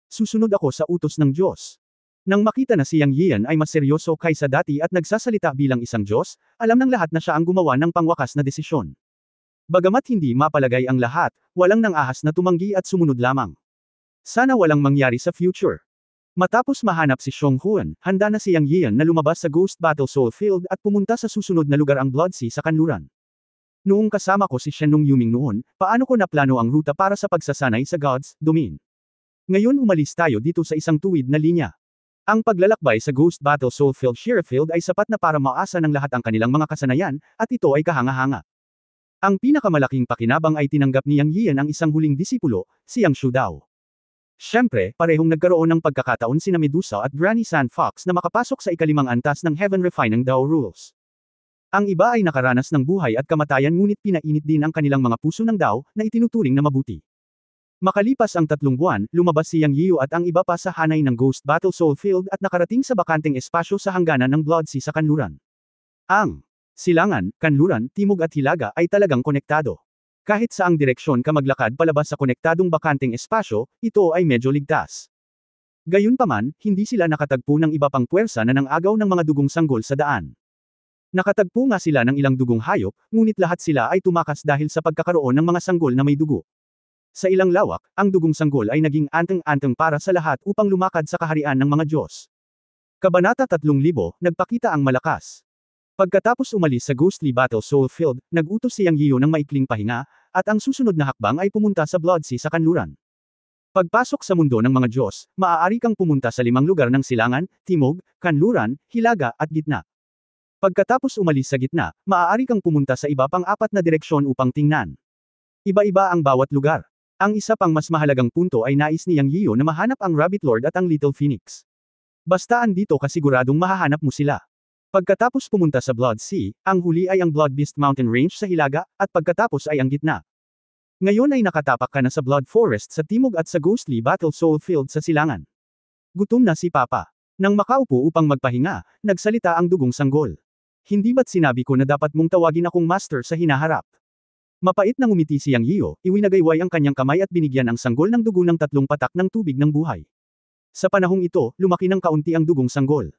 A: Susunod ako sa utos ng Diyos. Nang makita na si Yang Yian ay mas seryoso kaysa dati at nagsasalita bilang isang Diyos, alam ng lahat na siya ang gumawa ng pangwakas na desisyon. Bagamat hindi mapalagay ang lahat, walang nang ahas na tumanggi at sumunod lamang. Sana walang mangyari sa future. Matapos mahanap si Xiong Huan, handa na si Yang Yian na lumabas sa Ghost Battle Soul Field at pumunta sa susunod na lugar ang Blood Sea sa kanluran. Noong kasama ko si Shenlong Yuming noon, paano ko naplano ang ruta para sa pagsasanay sa God's Domain? Ngayon umalis tayo dito sa isang tuwid na linya. Ang paglalakbay sa Ghost Battle Soulfield Sheerfield ay sapat na para maasa ng lahat ang kanilang mga kasanayan, at ito ay kahanga-hanga. Ang pinakamalaking pakinabang ay tinanggap ni Yang Yian ang isang huling disipulo, si Yang Shu daw. Siyempre, parehong nagkaroon ng pagkakataon sina Medusa at Granny Sandfox na makapasok sa ikalimang antas ng Heaven Refining Dao Rules. Ang iba ay nakaranas ng buhay at kamatayan ngunit pinainit din ang kanilang mga puso ng Dao, na itinuturing na mabuti. Makalipas ang 3 buwan, lumabas si Yang Yiu at ang iba pa sa hanay ng Ghost Battle Soulfield at nakarating sa bakanteng espasyo sa hangganan ng Blood Sea sa kanluran. Ang silangan, kanluran, timog at hilaga ay talagang konektado. Kahit saang direksyon ka maglakad palabas sa konektadong bakanteng espasyo, ito ay medyo ligtas. Gayunpaman, hindi sila nakatagpo ng iba pang puwersa na nang-agaw ng mga dugong sanggol sa daan. Nakatagpo nga sila ng ilang dugong hayop, ngunit lahat sila ay tumakas dahil sa pagkakaroon ng mga sanggol na may dugo. Sa ilang lawak, ang dugong sanggol ay naging anteng-anteng para sa lahat upang lumakad sa kaharian ng mga Diyos. Kabanata 3000, nagpakita ang malakas. Pagkatapos umalis sa Ghostly Battle Soulfield, nag-utos si Yang Yiu ng maikling pahinga, at ang susunod na hakbang ay pumunta sa Blood Sea sa kanluran. Pagpasok sa mundo ng mga Diyos, maaari kang pumunta sa 5 lugar ng silangan, timog, kanluran, hilaga, at gitna. Pagkatapos umalis sa gitna, maaari kang pumunta sa iba pang 4 na direksyon upang tingnan. Iba-iba ang bawat lugar. Ang isa pang mas mahalagang punto ay nais ni Yang Yiu na mahanap ang Rabbit Lord at ang Little Phoenix. Basta andito kasiguradong mahahanap mo sila. Pagkatapos pumunta sa Blood Sea, ang huli ay ang Blood Beast Mountain Range sa hilaga, at pagkatapos ay ang gitna. Ngayon ay nakatapak ka na sa Blood Forest sa timog at sa Ghostly Battle Soulfield sa silangan. Gutom na si Papa. Nang makaupo upang magpahinga, nagsalita ang dugong sanggol. Hindi ba't sinabi ko na dapat mong tawagin akong master sa hinaharap? Mapait na ngumiti si Yang Yiu, iwinagayway ang kanyang kamay at binigyan ang sanggol ng dugo ng 3 patak ng tubig ng buhay. Sa panahong ito, lumaki ng kaunti ang dugong sanggol.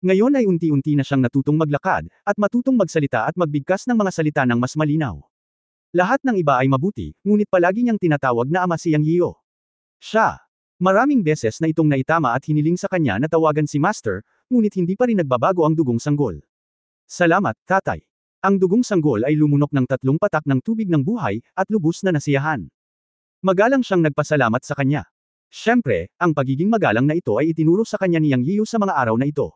A: Ngayon ay unti-unti na siyang natutong maglakad, at matutong magsalita at magbigkas ng mga salita ng mas malinaw. Lahat ng iba ay mabuti, ngunit palagi niyang tinatawag na ama si Yang Yiu. Siya. Maraming beses na itong naitama at hiniling sa kanya na tawagan si Master, ngunit hindi pa rin nagbabago ang dugong sanggol. Salamat, tatay. Ang dugong sanggol ay lumunok ng 3 patak ng tubig ng buhay, at lubos na nasiyahan. Magalang siyang nagpasalamat sa kanya. Siyempre, ang pagiging magalang na ito ay itinuro sa kanya ni Yang Yiu sa mga araw na ito.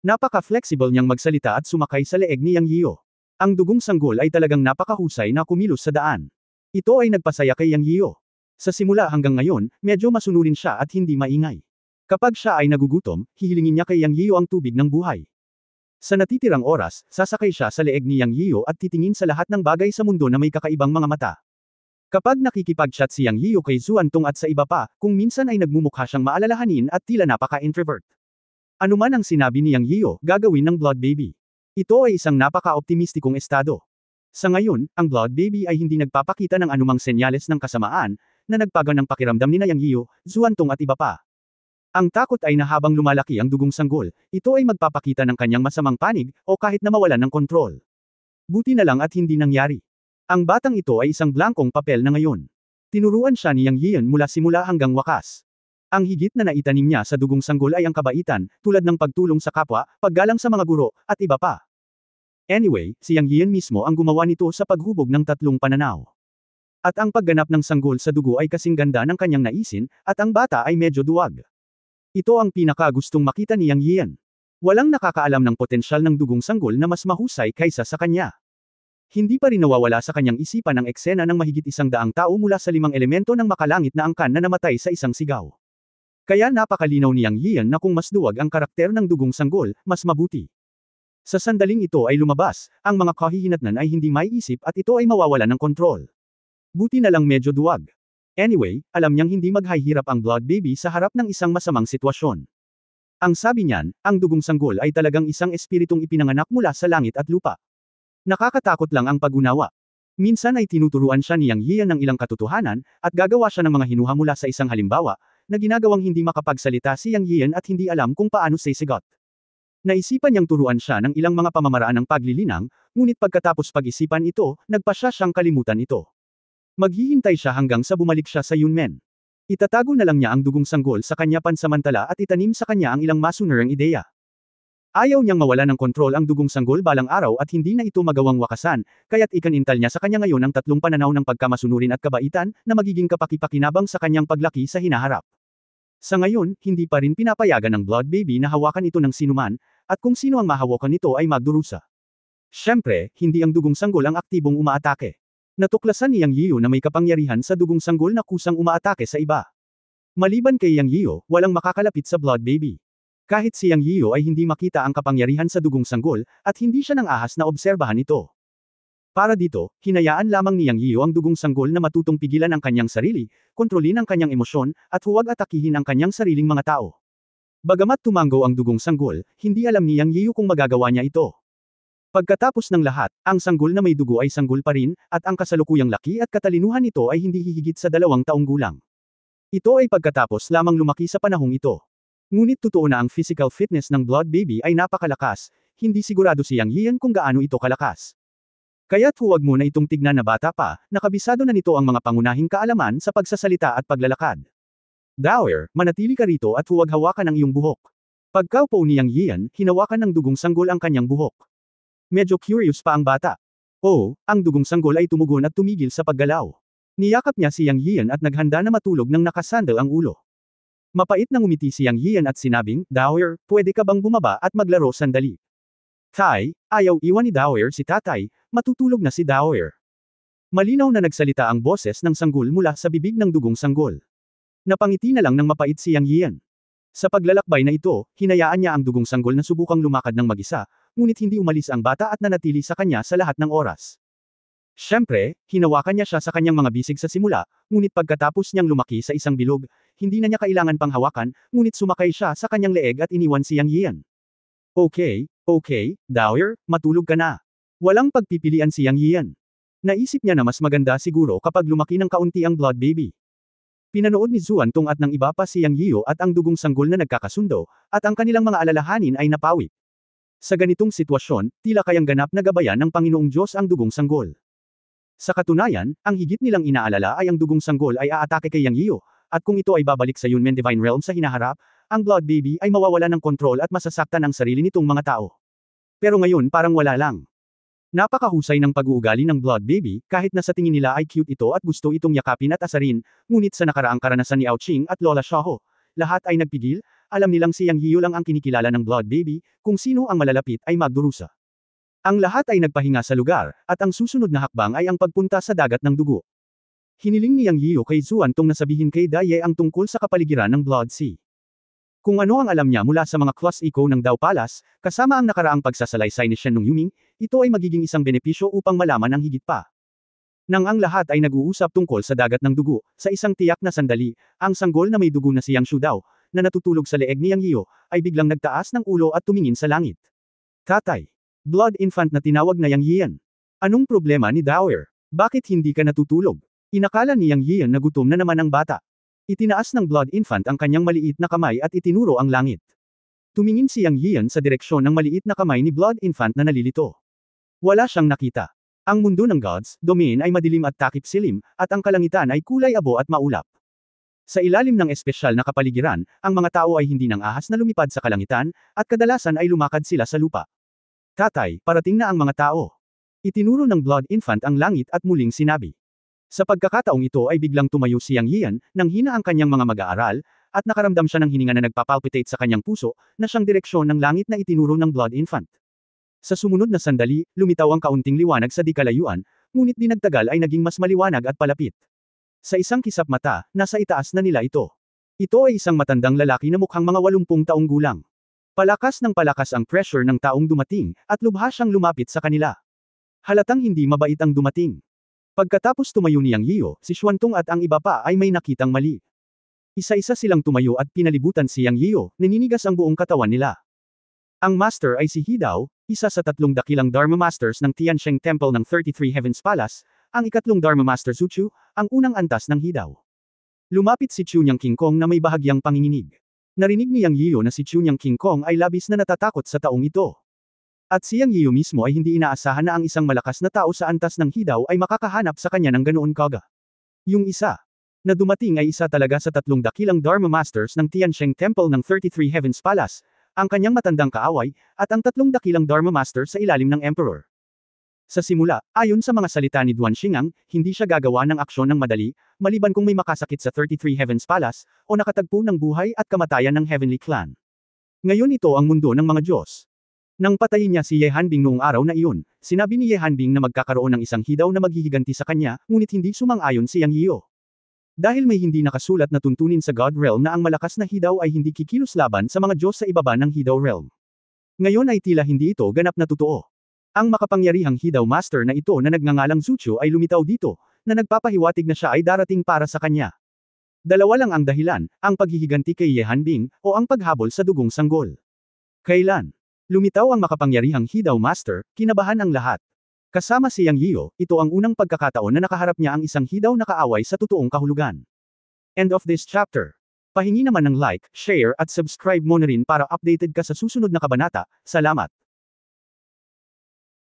A: Napaka-flexible niyang magsalita at sumakay sa leeg ni Yang Yiu. Ang dugong sanggol ay talagang napakahusay na kumilos sa daan. Ito ay nagpasaya kay Yang Yiu. Sa simula hanggang ngayon, medyo masunurin siya at hindi maingay. Kapag siya ay nagugutom, hihilingin niya kay Yang Yiu ang tubig ng buhay. Sa natitirang oras, sasakay siya sa leeg ni Yang Yiyo at titingin sa lahat ng bagay sa mundo na may kakaibang mga mata. Kapag nakikipag-chat si Yang Yiyo kay Zuantong at sa iba pa, kung minsan ay nagmumukha siyang maalalahanin at tila napaka-introvert. Ano man ang sinabi ni Yang Yiyo, gagawin ng Blood Baby. Ito ay isang napaka-optimistikong estado. Sa ngayon, ang Blood Baby ay hindi nagpapakita ng anumang senyales ng kasamaan, na nagpaga ng pakiramdam ni Yang Yiyo, Zuantong at iba pa. Ang takot ay na habang lumalaki ang dugong sanggol, ito ay magpapakita ng kanyang masamang panig, o kahit na mawalan ng kontrol. Buti na lang at hindi nangyari. Ang batang ito ay isang blankong papel na ngayon. Tinuruan siya ni Yang Yian mula simula hanggang wakas. Ang higit na naitanim niya sa dugong sanggol ay ang kabaitan, tulad ng pagtulong sa kapwa, paggalang sa mga guro, at iba pa. Anyway, si Yang Yian mismo ang gumawa nito sa paghubog ng 3 pananaw. At ang pagganap ng sanggol sa dugo ay kasing ganda ng kanyang naisin, at ang bata ay medyo duwag. Ito ang pinaka-gustong makita ni Yang Yian. Walang nakakaalam ng potensyal ng dugong sanggol na mas mahusay kaysa sa kanya. Hindi pa rin nawawala sa kanyang isipan ang eksena ng mahigit 100 tao mula sa 5 elemento ng makalangit na angkan na namatay sa isang sigaw. Kaya napakalinaw ni Yang Yian na kung mas duwag ang karakter ng dugong sanggol, mas mabuti. Sa sandaling ito ay lumabas, ang mga kahihinatnan ay hindi maiisip at ito ay mawawala ng kontrol. Buti na lang medyo duwag. Anyway, alam niyang hindi maghahirap ang Blood Baby sa harap ng isang masamang sitwasyon. Ang sabi niyan, ang dugong sanggol ay talagang isang espiritong ipinanganak mula sa langit at lupa. Nakakatakot lang ang pag-unawa. Minsan ay tinuturuan siya ni Yang Yian ng ilang katotohanan, at gagawa siya ng mga hinuha mula sa isang halimbawa, na ginagawang hindi makapagsalita si Yang Yian at hindi alam kung paano sisigot. Naisipan niyang turuan siya ng ilang mga pamamaraan ng paglilinang, ngunit pagkatapos pag-isipan ito, nagpa siya siyang kalimutan ito. Maghihintay siya hanggang sa bumalik siya sa Yunmen. Itatago na lang niya ang dugong sanggol sa kanya pansamantala at itanim sa kanya ang ilang masunurang ideya. Ayaw niyang mawala ng kontrol ang dugong sanggol balang araw at hindi na ito magawang wakasan, kaya't ikanintal niya sa kanya ngayon ang 3 pananaw ng pagkamasunurin at kabaitan, na magiging kapaki-pakinabang sa kanyang paglaki sa hinaharap. Sa ngayon, hindi pa rin pinapayagan ng Blood Baby na hawakan ito ng sinuman, at kung sino ang mahawakan nito ay magdurusa. Siyempre, hindi ang dugong sanggol ang aktibong umaatake. Natuklasan ni Yang Yiyo na may kapangyarihan sa dugong sanggol na kusang umaatake sa iba. Maliban kay Yang Yiyo, walang makakalapit sa Blood Baby. Kahit si Yang Yiyo ay hindi makita ang kapangyarihan sa dugong sanggol, at hindi siya nang ahas na obserbahan ito. Para dito, hinayaan lamang ni Yang Yiyo ang dugong sanggol na matutong pigilan ang kanyang sarili, kontrolin ang kanyang emosyon, at huwag atakihin ang kanyang sariling mga tao. Bagamat tumanggo ang dugong sanggol, hindi alam ni Yang Yiyo kung magagawa niya ito. Pagkatapos ng lahat, ang sanggol na may dugo ay sanggol pa rin, at ang kasalukuyang laki at katalinuhan nito ay hindi hihigit sa 2 taong gulang. Ito ay pagkatapos lamang lumaki sa panahong ito. Ngunit totoo na ang physical fitness ng Blood Baby ay napakalakas, hindi sigurado si Yang Yian kung gaano ito kalakas. Kaya't huwag mo na itong tignan na bata pa, nakabisado na nito ang mga pangunahing kaalaman sa pagsasalita at paglalakad. Dower, manatili ka rito at huwag hawakan ang iyong buhok. Pagkaupo ni Yang Yian, hinawakan ng dugong sanggol ang kanyang buhok. Medyo curious pa ang bata. Oh, ang dugong sanggol ay tumugon at tumigil sa paggalaw. Niyakap niya si Yang Yian at naghanda na matulog nang nakasandal ang ulo. Mapait na ngumiti si Yang Yian at sinabing, Dower, pwede ka bang bumaba at maglaro sandali? Tay, ayaw iwan ni Dower si tatay, matutulog na si Dower. Malinaw na nagsalita ang boses ng sanggol mula sa bibig ng dugong sanggol. Napangiti na lang ng mapait si Yang Yian. Sa paglalakbay na ito, hinayaan niya ang dugong sanggol na subukang lumakad ng mag-isa, ngunit hindi umalis ang bata at nanatili sa kanya sa lahat ng oras. Siyempre, hinawakan niya siya sa kanyang mga bisig sa simula, ngunit pagkatapos niyang lumaki sa isang bilog, hindi na niya kailangan pang hawakan, ngunit sumakay siya sa kanyang leeg at iniwan si Yang Yian. Okay, Dower, matulog ka na. Walang pagpipilian si Yang Yian. Naisip niya na mas maganda siguro kapag lumaki ng kaunti ang Blood Baby. Pinanood ni Zuantong at ng iba pa si Yang Yiyo at ang dugong sanggol na nagkakasundo, at ang kanilang mga alalahanin ay napawi. Sa ganitong sitwasyon, tila kayang ganap na gabayan ng Panginoong Diyos ang dugong sanggol. Sa katunayan, ang higit nilang inaalala ay ang dugong sanggol ay aatake kay Yang Yiyo, at kung ito ay babalik sa Yunmen Divine Realm sa hinaharap, ang Blood Baby ay mawawala ng kontrol at masasaktan ang sarili nitong mga tao. Pero ngayon parang wala lang. Napakahusay ng pag-uugali ng Blood Baby, kahit na sa tingin nila ay cute ito at gusto itong yakapin at asarin, ngunit sa nakaraang karanasan ni Ouching at Lola Xiaoho, lahat ay nagpigil, alam nilang si Yang Yiyo lang ang kinikilala ng Blood Baby, kung sino ang malalapit ay magdurusa. Ang lahat ay nagpahinga sa lugar, at ang susunod na hakbang ay ang pagpunta sa dagat ng dugo. Hiniling ni Yang Yiyo kay Zuantong na sabihin kay Daye ang tungkol sa kapaligiran ng Blood Sea. Kung ano ang alam niya mula sa mga Cloth Echo ng Dao Palace, kasama ang nakaraang pagsasalaysay ni Shen Nung Yuming, ito ay magiging isang benepisyo upang malaman ang higit pa. Nang ang lahat ay nag-uusap tungkol sa dagat ng dugo, sa isang tiyak na sandali, ang sanggol na may dugo na si Yang Shudao, na natutulog sa leeg ni Yang Yiyo, ay biglang nagtaas ng ulo at tumingin sa langit. Tatay. Blood infant na tinawag na Yang Yian. Anong problema ni Dower? Bakit hindi ka natutulog? Inakala ni Yang Yian na gutom na naman ang bata. Itinaas ng Blood Infant ang kanyang maliit na kamay at itinuro ang langit. Tumingin si Yang Yian sa direksyon ng maliit na kamay ni Blood Infant na nalilito. Wala siyang nakita. Ang mundo ng gods, domain ay madilim at takip silim, at ang kalangitan ay kulay abo at maulap. Sa ilalim ng espesyal na kapaligiran, ang mga tao ay hindi nang ahas na lumipad sa kalangitan, at kadalasan ay lumakad sila sa lupa. Tatay, parating na ang mga tao. Itinuro ng Blood Infant ang langit at muling sinabi. Sa pagkakataong ito ay biglang tumayo si Yang Yian, nang hina ang kanyang mga mag-aaral, at nakaramdam siya ng hininga na nagpapalpitate sa kanyang puso, na siyang direksyon ng langit na itinuro ng Blood Infant. Sa sumunod na sandali, lumitaw ang kaunting liwanag sa di kalayuan, ngunit di nagtagal ay naging mas maliwanag at palapit. Sa isang kisap mata, nasa itaas na nila ito. Ito ay isang matandang lalaki na mukhang mga 80 taong gulang. Palakas ng palakas ang pressure ng taong dumating, at lubha siyang lumapit sa kanila. Halatang hindi mabait ang dumating. Pagkatapos tumayo ni Yang Yiyo, si Xuantong at ang iba pa ay may nakitang mali. Isa-isa silang tumayo at pinalibutan si Yang Yiyo, naninigas ang buong katawan nila. Ang master ay si Hidao, isa sa 3 dakilang Dharma Masters ng Tiansheng Temple ng 33 Heavens Palace, ang ikatlong Dharma Master Zuchu, ang unang antas ng Hidao. Lumapit si Chunyang King Kong na may bahagyang panginginig. Narinig ni Yang Yiyo na si Chunyang King Kong ay labis na natatakot sa taong ito. At si Yang Yiyo mismo ay hindi inaasahan na ang isang malakas na tao sa antas ng Hidao ay makakahanap sa kanya ng ganoon kaga. Yung isa na dumating ay isa talaga sa 3 dakilang Dharma Masters ng Tiansheng Temple ng 33 Heavens Palace, ang kanyang matandang kaaway, at ang 3 dakilang Dharma Master sa ilalim ng Emperor. Sa simula, ayon sa mga salita ni Duan Xingang, hindi siya gagawa ng aksyon ng madali, maliban kung may makasakit sa 33 Heavens Palace, o nakatagpo ng buhay at kamatayan ng Heavenly Clan. Ngayon ito ang mundo ng mga Diyos. Nang patayin niya si Ye Hanbing noong araw na iyon, sinabi ni Ye Hanbing na magkakaroon ng isang Hidao na maghihiganti sa kanya, ngunit hindi sumang-ayon si Yang Yiyo. Dahil may hindi nakasulat na tuntunin sa God Realm na ang malakas na Hidao ay hindi kikilos laban sa mga Diyos sa ibaba ng Hidao Realm. Ngayon ay tila hindi ito ganap na totoo. Ang makapangyarihang Hidao Master na ito na nagngangalang Zuchu ay lumitaw dito, na nagpapahiwatig na siya ay darating para sa kanya. Dalawa lang ang dahilan, ang paghihiganti kay Ye Hanbing, o ang paghabol sa dugong sanggol. Kailan lumitaw ang makapangyarihang Hidao Master, kinabahan ang lahat. Kasama si Yang Yiyo, ito ang unang pagkakataon na nakaharap niya ang isang Hidao na kaaway sa totoong kahulugan. End of this chapter. Pahingi naman ng like, share at subscribe mo na rin para updated ka sa susunod na kabanata. Salamat.